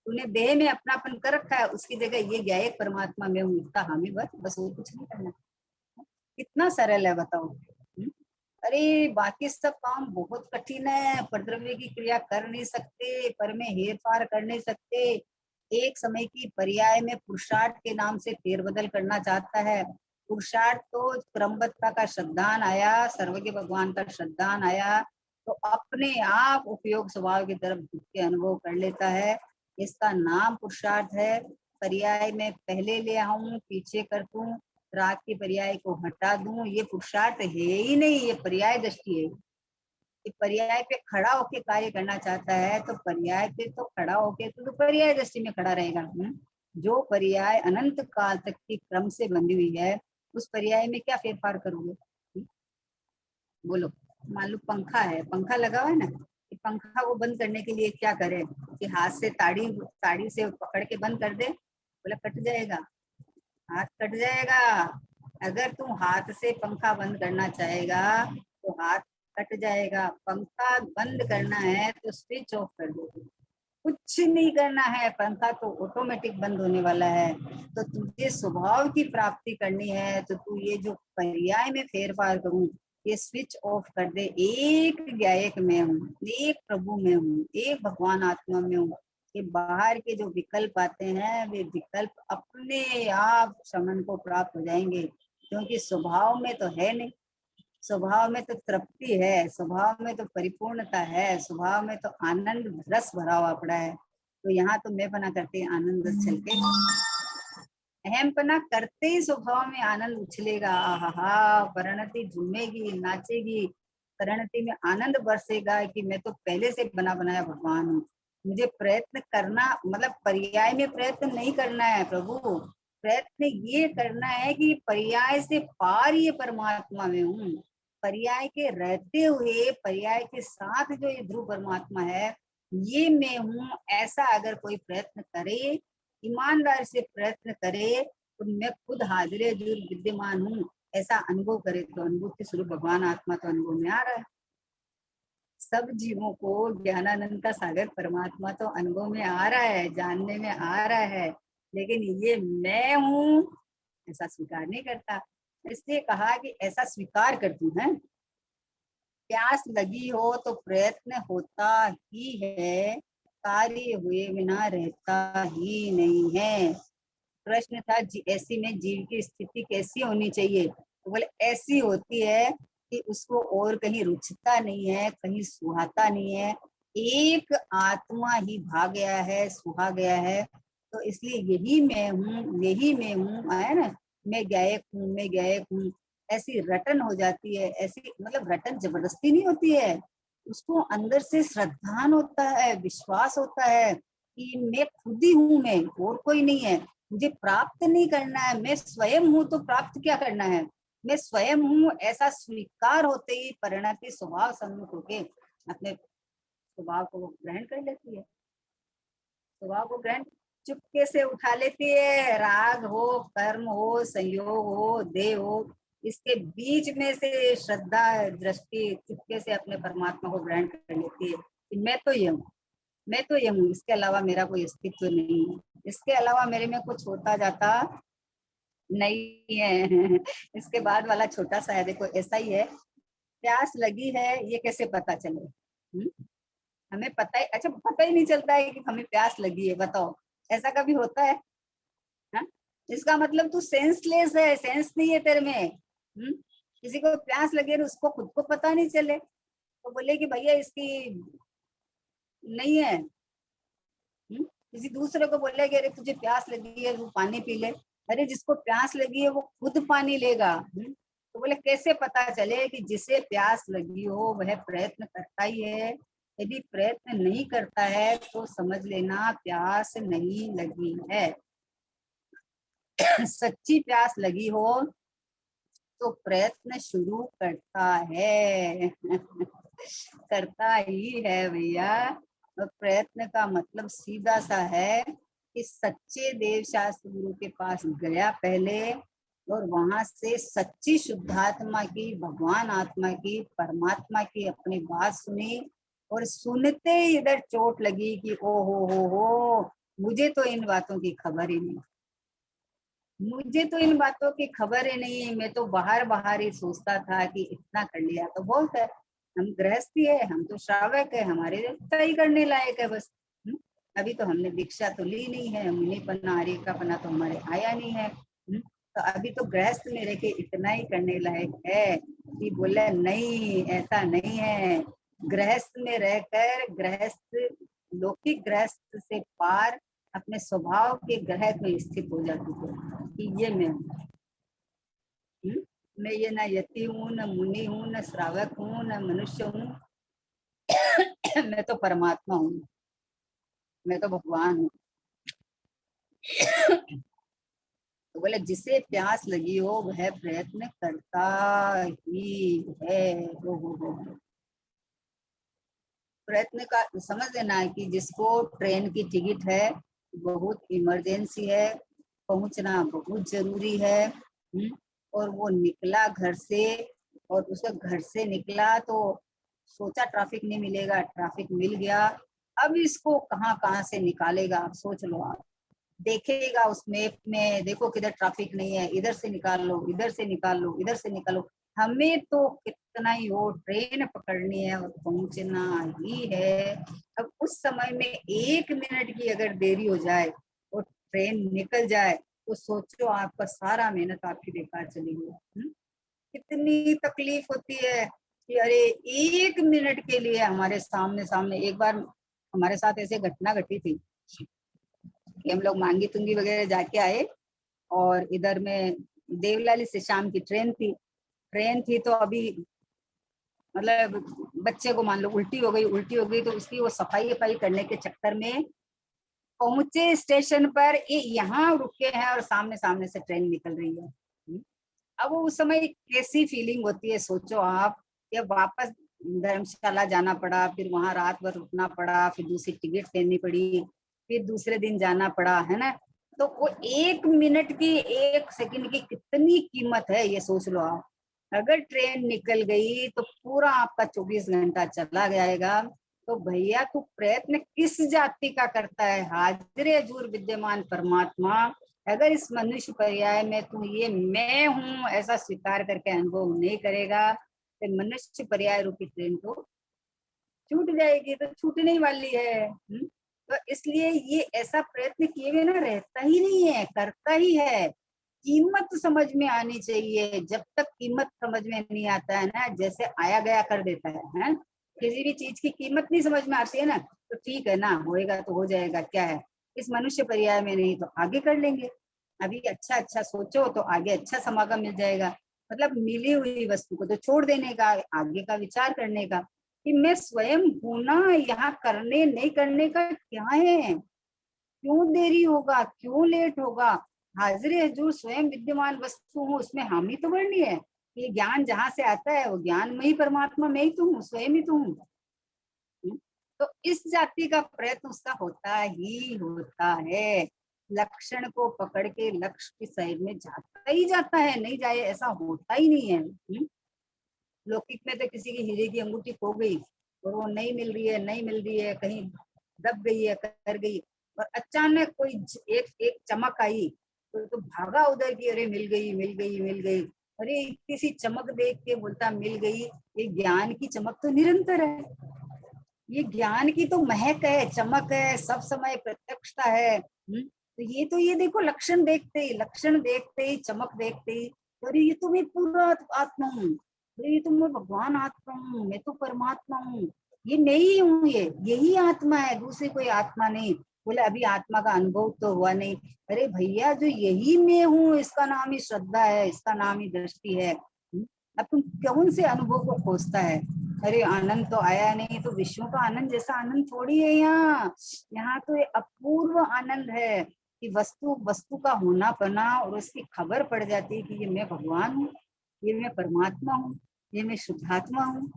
तूने देह में अपनापन कर रखा है, उसकी जगह ये गया एक परमात्मा में हूँ, इतना हामी भर, बस और कुछ नहीं करना। कितना सरल है बताओ। अरे बाकी सब काम बहुत कठिन है, परद्रव्य की क्रिया कर नहीं सकते, पर में हेर फार कर नहीं सकते, एक समय की पर्याय में पुरुषार्थ के नाम से फेरबदल करना चाहता है, पुरुषार्थ तो क्रमबद्धता का श्रद्धान आया, सर्वज्ञ भगवान का श्रद्धान आया तो अपने आप उपयोग स्वभाव की तरफ झुक के अनुभव कर लेता है। इसका नाम पुरुषार्थ है। पर्याय में पहले ले आऊं, पीछे कर दूं, राग के पर्याय को हटा दूं, ये पुरुषार्थ है ही नहीं, ये पर्याय दृष्टि है। कि पर्याय पे खड़ा होके कार्य करना चाहता है तो पर्याय पे तो खड़ा होके तो पर्याय दृष्टि में खड़ा रहेगा। जो पर्याय अनंत काल तक की क्रम से बंधी हुई है उस पर्याय में क्या फेरफार करोगे? बोलो। मान लो पंखा है, पंखा लगा हुआ है ना, कि पंखा को बंद करने के लिए क्या करे कि हाथ से ताड़ी ताड़ी से पकड़ के बंद कर दे? बोला कट जाएगा, हाथ कट जाएगा। अगर तुम हाथ से पंखा बंद करना चाहेगा तो हाथ कट जाएगा। पंखा बंद करना है तो स्विच ऑफ कर दो, कुछ नहीं करना है, पंखा तो ऑटोमेटिक बंद होने वाला है। तो तुझे स्वभाव की प्राप्ति करनी है तो तू ये जो पर्याय में फेरफार करूं, ये स्विच ऑफ कर दे। एक गायक में हूँ, एक प्रभु में हूँ, एक भगवान आत्मा में हूँ। ये बाहर के जो विकल्प आते हैं वे विकल्प अपने आप शमन को प्राप्त हो जाएंगे, क्योंकि स्वभाव में तो है नहीं। स्वभाव में तो तृप्ति है, स्वभाव में तो परिपूर्णता है, स्वभाव में तो आनंद रस भरा हुआ पड़ा है। तो यहाँ तो मैं बना करते आनंद रस छलके, अहमपना करते ही स्वभाव में आनंद उछलेगा। आहा, परिणति झूमेगी, नाचेगी, परिणति में आनंद बरसेगा कि मैं तो पहले से बना बनाया भगवान हूँ। मुझे प्रयत्न करना मतलब पर्याय में प्रयत्न नहीं करना है प्रभु, प्रयत्न ये करना है कि पर्याय से पार ये परमात्मा में हूँ। पर्याय के रहते हुए पर्याय के साथ जो ये ध्रुव परमात्मा है ये मैं हूँ, ऐसा अगर कोई प्रयत्न करे, ईमानदार से प्रयत्न करे तो मैं खुद हाजिर हजूर विद्यमान हूँ ऐसा अनुभव करे तो अनुभूति स्वरूप भगवान आत्मा तो अनुभव में आ रहा है। सब जीवों को ज्ञानानंद का सागर परमात्मा तो अनुभव में आ रहा है, जानने में आ रहा है, लेकिन ये मैं हूँ ऐसा स्वीकार नहीं करता। इसलिए कहा कि ऐसा स्वीकार करती है। प्यास लगी हो तो प्रयत्न होता ही है, कार्य हुए बिना रहता ही नहीं है। प्रश्न था ऐसी में जीव की स्थिति कैसी होनी चाहिए, तो बोले ऐसी होती है कि उसको और कहीं रुचता नहीं है, कहीं सुहाता नहीं है, एक आत्मा ही भाग गया है, सुहा गया है। तो इसलिए यही मैं हूँ, यही मैं हूँ, है ना, मैं गायक हूँ, मैं गायक हूँ, ऐसी रटन हो जाती है। ऐसी मतलब रटन जबरदस्ती नहीं होती है, उसको अंदर से श्रद्धान होता है, विश्वास होता है कि मैं खुद ही हूँ, मैं और कोई नहीं है। मुझे प्राप्त नहीं करना है, मैं स्वयं हूँ, तो प्राप्त क्या करना है, मैं स्वयं हूँ ऐसा स्वीकार होते ही परिणति स्वभाव सम्मुख होके अपने स्वभाव को ग्रहण कर लेती है। स्वभाव को ग्रहण चुपके से उठा लेती है। राग हो, कर्म हो, संयोग हो, देह हो, इसके बीच में से श्रद्धा दृष्टि चुपके से अपने परमात्मा को ग्रहण कर लेती है कि मैं तो ये हूँ, मैं तो ये हूँ, इसके अलावा मेरा कोई अस्तित्व नहीं है, इसके अलावा मेरे में कुछ होता जाता नहीं है। इसके बाद वाला छोटा सा है, देखो ऐसा ही है। प्यास लगी है ये कैसे पता चले? हमें पता ही, अच्छा पता ही नहीं चलता है कि हमें प्यास लगी है, बताओ ऐसा कभी होता है? हा? इसका मतलब तू सेंसलेस है, सेंस नहीं है तेरे में। किसी को प्यास लगे और उसको खुद को पता नहीं चले तो बोले कि भैया इसकी नहीं है। किसी दूसरे को बोले कि अरे तुझे प्यास लगी है वो पानी पी ले, अरे जिसको प्यास लगी है वो खुद पानी लेगा। तो बोले कैसे पता चले कि जिसे प्यास लगी हो वह प्रयत्न करता ही है, यदि प्रयत्न नहीं करता है तो समझ लेना प्यास नहीं लगी है। सच्ची प्यास लगी हो तो प्रयत्न शुरू करता है। करता ही है भैया। और प्रयत्न का मतलब सीधा सा है कि सच्चे देव शास्त्र गुरु के पास गया पहले और वहां से सच्ची शुद्धात्मा की, भगवान आत्मा की, परमात्मा की अपनी बात सुनी और सुनते ही इधर चोट लगी कि ओ हो, मुझे तो इन बातों की खबर ही नहीं, मुझे तो इन बातों की खबर ही नहीं, मैं तो बाहर बाहर ही सोचता था कि इतना कर लिया तो बहुत है, हम गृहस्थी है, हम तो श्रावक है, हमारे तय करने लायक है बस। अभी तो हमने दीक्षा तो ली नहीं है, मुनिपना आर्य का पना तो हमारे आया नहीं है। तो अभी तो गृहस्थ में रह के इतना ही करने लायक है कि बोले नहीं ऐसा नहीं है। गृहस्थ में रहकर गृहस्थ लौकिक गृहस्थ से पार अपने स्वभाव के ग्रह में स्थित हो जाती है कि ये मैं ये ना यति हूँ, न मुनि हूँ, न श्रावक हूँ, न मनुष्य हूँ। मैं तो परमात्मा हूँ, मैं तो भगवान हूँ। तो बोले जिसे प्यास लगी हो वह प्रयत्न करता ही है। हो प्रयत्न का समझ लेना है कि जिसको ट्रेन की टिकट है, बहुत इमरजेंसी है, पहुंचना बहुत जरूरी है, और वो निकला घर से, और उसका घर से निकला तो सोचा ट्रैफिक नहीं मिलेगा, ट्रैफिक मिल गया। अब इसको कहाँ कहाँ से निकालेगा, सोच लो आप। देखेगा उस मैप में, देखो किधर ट्रैफिक नहीं है, इधर से निकाल लो, इधर से निकाल लो, इधर से निकालो। हमें तो कितना ही हो, ट्रेन पकड़नी है और पहुंचना ही है। अब उस समय में 1 मिनट की अगर देरी हो जाए और ट्रेन निकल जाए तो सोचो आपका सारा मेहनत आपकी बेकार चली गई। कितनी तकलीफ होती है कि अरे 1 मिनट के लिए हमारे सामने सामने। एक बार हमारे साथ ऐसे घटना घटी थी कि हम लोग मांगी तुंगी वगैरह जाके आए, और इधर में देवलाली से शाम की ट्रेन थी तो अभी मतलब बच्चे को मान लो उल्टी हो गई तो उसकी वो सफाई वफाई करने के चक्कर में पहुंचे स्टेशन पर, ये यहाँ रुके हैं और सामने सामने से ट्रेन निकल रही है। अब उस समय कैसी फीलिंग होती है सोचो आप। या वापस धर्मशाला जाना पड़ा, फिर वहां रात भर रुकना पड़ा, फिर दूसरी टिकट लेनी पड़ी, फिर दूसरे दिन जाना पड़ा, है ना। तो वो 1 मिनट की, 1 सेकंड की कितनी कीमत है ये सोच लो आप। अगर ट्रेन निकल गई तो पूरा आपका 24 घंटा चला जाएगा। तो भैया तू प्रयत्न किस जाति का करता है? हाजिर हजूर विद्यमान परमात्मा अगर इस मनुष्य पर्याय में तू ये मैं हूँ ऐसा स्वीकार करके अनुभव नहीं करेगा तो मनुष्य पर्याय रूपी ट्रेन तो छूट जाएगी, तो छूटने ही वाली है। तो इसलिए ये ऐसा प्रयत्न किए बिना रहता ही नहीं है, करता ही है। कीमत समझ में आनी चाहिए। जब तक कीमत समझ में नहीं आता है ना, जैसे आया गया कर देता है? किसी भी चीज की कीमत नहीं समझ में आती है ना, तो ठीक है ना, होएगा तो हो जाएगा, क्या है। इस मनुष्य पर्याय में नहीं तो आगे कर लेंगे। अभी अच्छा अच्छा सोचो तो आगे अच्छा समागम मिल जाएगा। मतलब मिली हुई वस्तु को तो छोड़ देने का, आगे का विचार करने का कि मैं स्वयं हूं ना, यहाँ करने नहीं करने का क्या है, क्यों देरी होगा, क्यों लेट होगा। हाजिर हजूर स्वयं विद्यमान वस्तु हूँ, उसमें हम ही तो वर्णी है। ये ज्ञान जहाँ से आता है वो ज्ञान में ही परमात्मा मैं ही तो हूँ, स्वयं ही तो हूँ। तो इस जाति का प्रयत्न उसका होता ही होता है। लक्षण को पकड़ के लक्ष्य की साइड में जाता ही जाता है, नहीं जाए ऐसा होता ही नहीं है। लौकिक में तो किसी की हीरे की अंगूठी खो गई और वो नहीं मिल रही है, नहीं मिल रही है, कहीं दब गई है, कर गई, और अचानक कोई एक एक चमक आई तो भागा उधर की, अरे मिल गई मिल गई मिल गई। अरे इतनी सी चमक देख के बोलता मिल गई। ये ज्ञान की चमक तो निरंतर है, ये ज्ञान की तो महक है, चमक है, सब समय प्रत्यक्षता है। तो ये देखो लक्षण देखते ही चमक देखते ही, अरे ये तो मैं पूरा आत्मा हूँ, अरे ये तो मैं भगवान आत्मा हूँ, मैं तो परमात्मा हूँ, ये मैं ही हूँ, ये यही आत्मा है, दूसरी कोई आत्मा नहीं। बोले अभी आत्मा का अनुभव तो हुआ नहीं। अरे भैया जो यही मैं हूँ इसका नाम ही श्रद्धा है, इसका नाम ही दृष्टि है। अब तुम कौन से अनुभव को खोजता है? अरे आनंद तो आया नहीं, तो विश्व का आनंद जैसा आनंद थोड़ी है यहाँ। यहाँ तो ये अपूर्व आनंद है कि वस्तु वस्तु का होना पना, और उसकी खबर पड़ जाती है कि ये मैं भगवान हूँ, ये मैं परमात्मा हूँ, ये मैं शुद्धात्मा हूँ,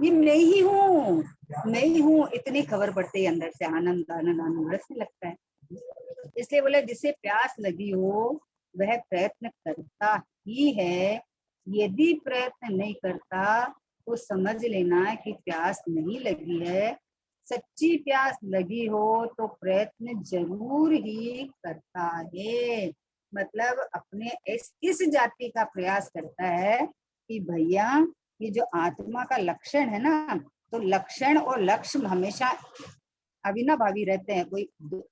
ये मैं ही हूँ। इतनी खबर पड़ती है अंदर से, आनंद आनंद आनंद बरसने लगता है। इसलिए बोले जिसे प्यास लगी हो वह प्रयत्न करता ही है। यदि प्रयत्न नहीं करता तो समझ लेना कि प्यास नहीं लगी है। सच्ची प्यास लगी हो तो प्रयत्न जरूर ही करता है। मतलब अपने इस जाति का प्रयास करता है कि भैया ये जो आत्मा का लक्षण है ना, तो लक्षण और लक्ष्य हमेशा अविनाभावी रहते हैं, कोई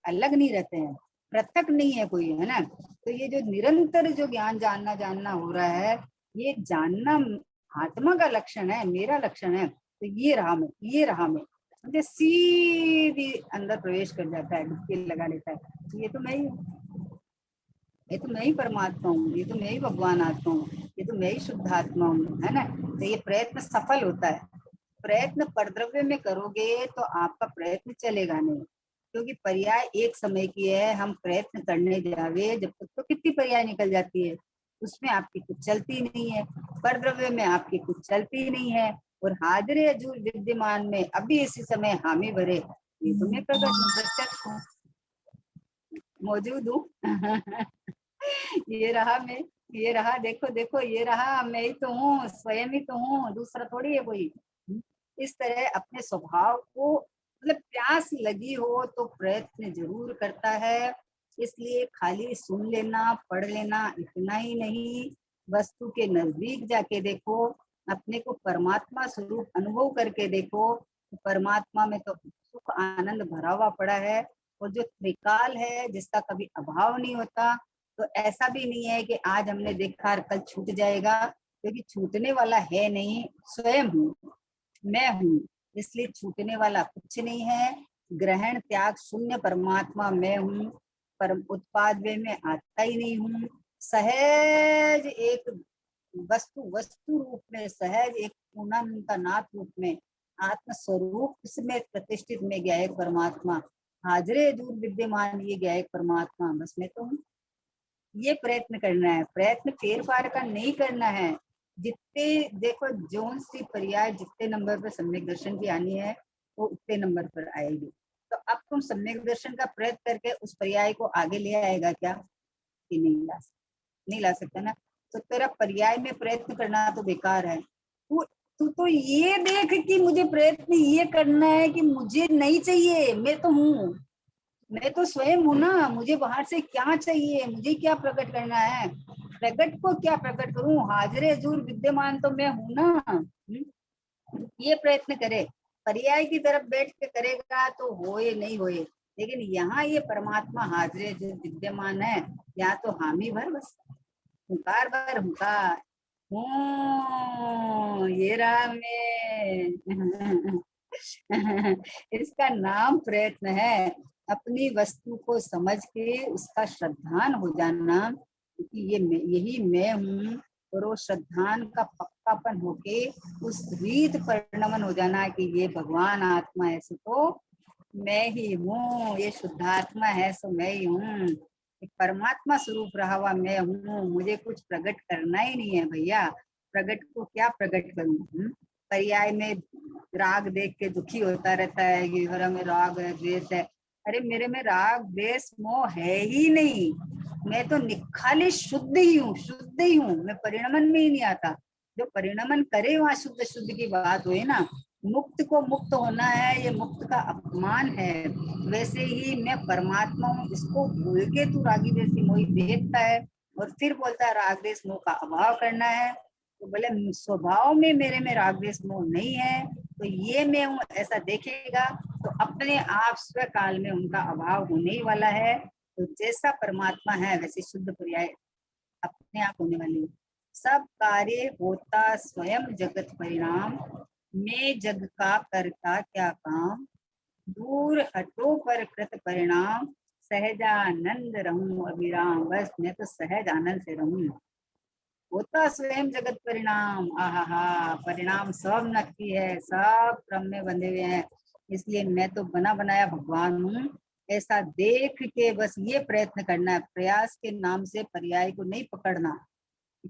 अलग नहीं रहते हैं। पृथक नहीं है कोई, है ना। तो ये जो निरंतर जो ज्ञान जानना जानना हो रहा है, ये जानना आत्मा का लक्षण है, मेरा लक्षण है। तो ये रहा मैं, ये रहा मैं, मुझे सीधी अंदर प्रवेश कर जाता है, डुबकी लगा लेता है, तो ये तो मैं ही हूँ, ये तो मैं ही परमात्मा हूँ, ये तो मैं ही भगवान आत्मा हूँ, ये तो मैं ही शुद्ध आत्मा हूँ, है ना। तो ये प्रयत्न सफल होता है। प्रयत्न परद्रव्य में करोगे तो आपका प्रयत्न चलेगा नहीं, क्योंकि पर्याय एक समय की है। हम प्रयत्न करने जावे जब तक तो कितनी पर्याय निकल जाती है, उसमें आपकी कुछ चलती नहीं है, परद्रव्य में आपकी कुछ चलती नहीं है। और हाजिर हजूर विद्यमान में अभी इसी समय हामी भरे, ये तो मैं प्रकट हूँ, प्रत्यक्ष हूँ, मौजूद हूँ। ये रहा मैं, ये रहा, देखो देखो, ये रहा, मैं ही तो हूँ, स्वयं ही तो हूँ, दूसरा थोड़ी है कोई। इस तरह अपने स्वभाव को, मतलब प्यास लगी हो तो प्रयत्न जरूर करता है। इसलिए खाली सुन लेना पढ़ लेना इतना ही नहीं, वस्तु के नजदीक जाके देखो, अपने को परमात्मा स्वरूप अनुभव करके देखो। परमात्मा में तो सुख आनंद भरा हुआ पड़ा है, और जो त्रिकाल है जिसका कभी अभाव नहीं होता। तो ऐसा भी नहीं है कि आज हमने देखा और कल छूट जाएगा, क्योंकि छूटने वाला है नहीं, स्वयं हूँ, मैं हूँ, इसलिए छूटने वाला कुछ नहीं है। ग्रहण त्याग शून्य परमात्मा मैं हूँ, परम उत्पाद में आता ही नहीं हूँ। सहज एक वस्तु वस्तु रूप में, सहज एक पूर्णानंद नाथ रूप में, आत्म स्वरूप में प्रतिष्ठित में गया एक परमात्मा, हाजरे दूर विद्यमान ये गया एक परमात्मा, बस मैं तो हूँ। ये प्रयत्न करना है, प्रयत्न फेर फार का नहीं करना है। जितने देखो जोन सी पर्याय जितने नंबर पर सम्यक दर्शन की आनी है, वो उतने नंबर पर आएगी। तो अब तुम सम्यक दर्शन का प्रयत्न करके उस पर्याय को आगे ले आएगा क्या, कि नहीं ला सकता, नहीं ला सकता ना। तो तेरा पर्याय में प्रयत्न करना तो बेकार है। तू तू तो ये देख कि मुझे प्रयत्न ये करना है कि मुझे नहीं चाहिए, मैं तो हूँ, मैं तो स्वयं हूँ ना, मुझे बाहर से क्या चाहिए, मुझे क्या प्रकट करना है, प्रकट को क्या प्रकट करूं, हाजिर हजूर विद्यमान तो मैं हूं ना। ये प्रयत्न करे, पर्याय की तरफ बैठ के करेगा तो होए नहीं होए, लेकिन यहाँ ये परमात्मा हाजिर हजूर विद्यमान है, यहाँ तो हामी भर, बस हुंकार भर, हुंकार हूँ, ये रहा मैं। इसका नाम प्रयत्न है। अपनी वस्तु को समझ के उसका श्रद्धान हो जाना, क्योंकि ये यही मैं हूँ, और वो श्रद्धान का पक्कापन होके उस रीत परिणमन हो जाना कि ये भगवान आत्मा है सो तो मैं ही हूँ, ये शुद्धात्मा है सो मैं ही हूँ, परमात्मा स्वरूप रहा हुआ मैं हूँ, मुझे कुछ प्रकट करना ही नहीं है भैया। प्रकट को क्या प्रकट करूँ, पर्याय में राग देख के दुखी होता रहता है कि हमारा में राग है द्वेष है। अरे मेरे में राग द्वेष मोह है ही नहीं, मैं तो निखाली शुद्ध ही हूँ, शुद्ध ही हूँ, मैं परिणमन में ही नहीं आता। जो परिणमन करे वहां शुद्ध शुद्ध की बात हुई ना। मुक्त को मुक्त होना है, ये मुक्त का अपमान है। वैसे ही मैं परमात्मा हूँ, इसको भूल के तू रागी देसी मोही देखता है और फिर बोलता है राग देश मोह का अभाव करना है। तो बोले स्वभाव में मेरे में राग देश मोह नहीं है, तो ये मैं हूँ ऐसा देखेगा तो अपने आप स्वकाल में उनका अभाव होने ही वाला है। तो जैसा परमात्मा है वैसे शुद्ध पर्याय अपने आप होने वाली है। सब कार्य होता स्वयं जगत परिणाम, मैं जग का करता क्या काम, दूर हटो पर कृत परिणाम, सहजानंद रहूं अभिराम, बस मैं तो सहज आनंद से रहूं। होता स्वयं जगत परिणाम, आहा परिणाम सब नक्की है, सब क्रम में बंधे हुए हैं, इसलिए मैं तो बना बनाया भगवान हूँ। ऐसा देख के बस ये प्रयत्न करना है, प्रयास के नाम से पर्याय को नहीं पकड़ना,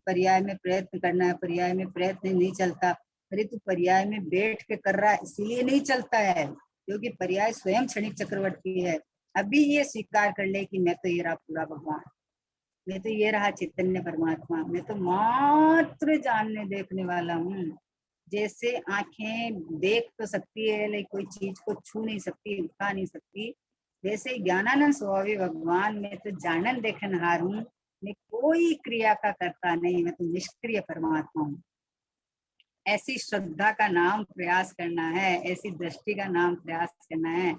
पर्याय में प्रयत्न करना है, पर्याय में प्रयत्न नहीं चलता। अरे तू पर्याय में बैठ के कर रहा है इसीलिए नहीं चलता है, क्योंकि पर्याय स्वयं क्षणिक चक्रवर्ती है। अभी ये स्वीकार कर ले कि मैं तो ये रहा पूरा भगवान, मैं तो ये रहा चैतन्य परमात्मा, मैं तो मात्र जानने देखने वाला हूँ। जैसे आंखें देख तो सकती है लेकिन कोई चीज को छू नहीं सकती, उठा नहीं सकती, वैसे ज्ञानानंद स्वामी भगवान में तो जानन देखनहार हूँ, मैं कोई क्रिया का करता नहीं, मैं तो निष्क्रिय परमात्मा हूँ। ऐसी श्रद्धा का नाम प्रयास करना है, ऐसी दृष्टि का नाम प्रयास करना है,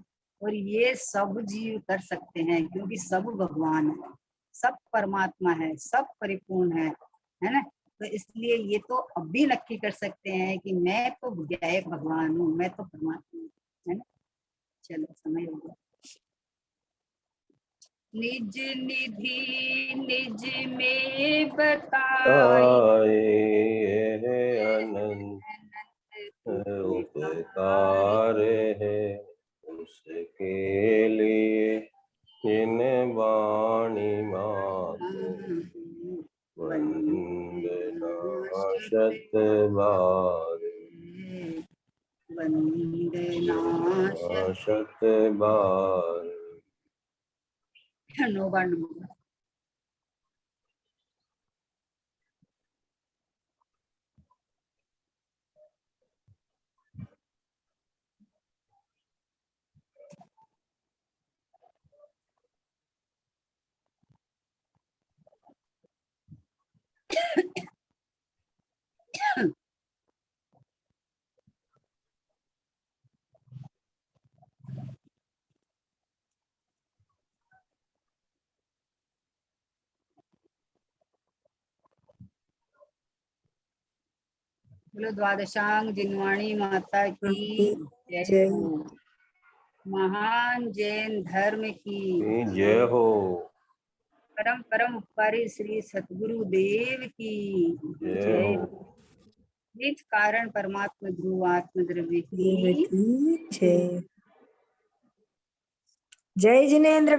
और ये सब जीव कर सकते हैं, क्योंकि सब भगवान है, सब परमात्मा है, सब परिपूर्ण है ना। तो इसलिए ये तो अब भी नक्की कर सकते हैं कि मैं तो एक भगवान हूँ, मैं तो परमात्मा हूँ, है ना। चलो समय हो गया। निज निधि निज में बताए अनंत उपकार है उसके लिए जिन वाणी मात्र वंदना शत बार वंदना शत बार। नो बार नंबर। बोलो द्वादशांग जिनवाणी माता की जय हो। महान जैन धर्म की जय हो। परम परम उपकारी श्री सतगुरु देव की जय हो। निज कारण परमात्मा ध्रुव आत्म द्रव्य की जय। जय जिनेंद्र।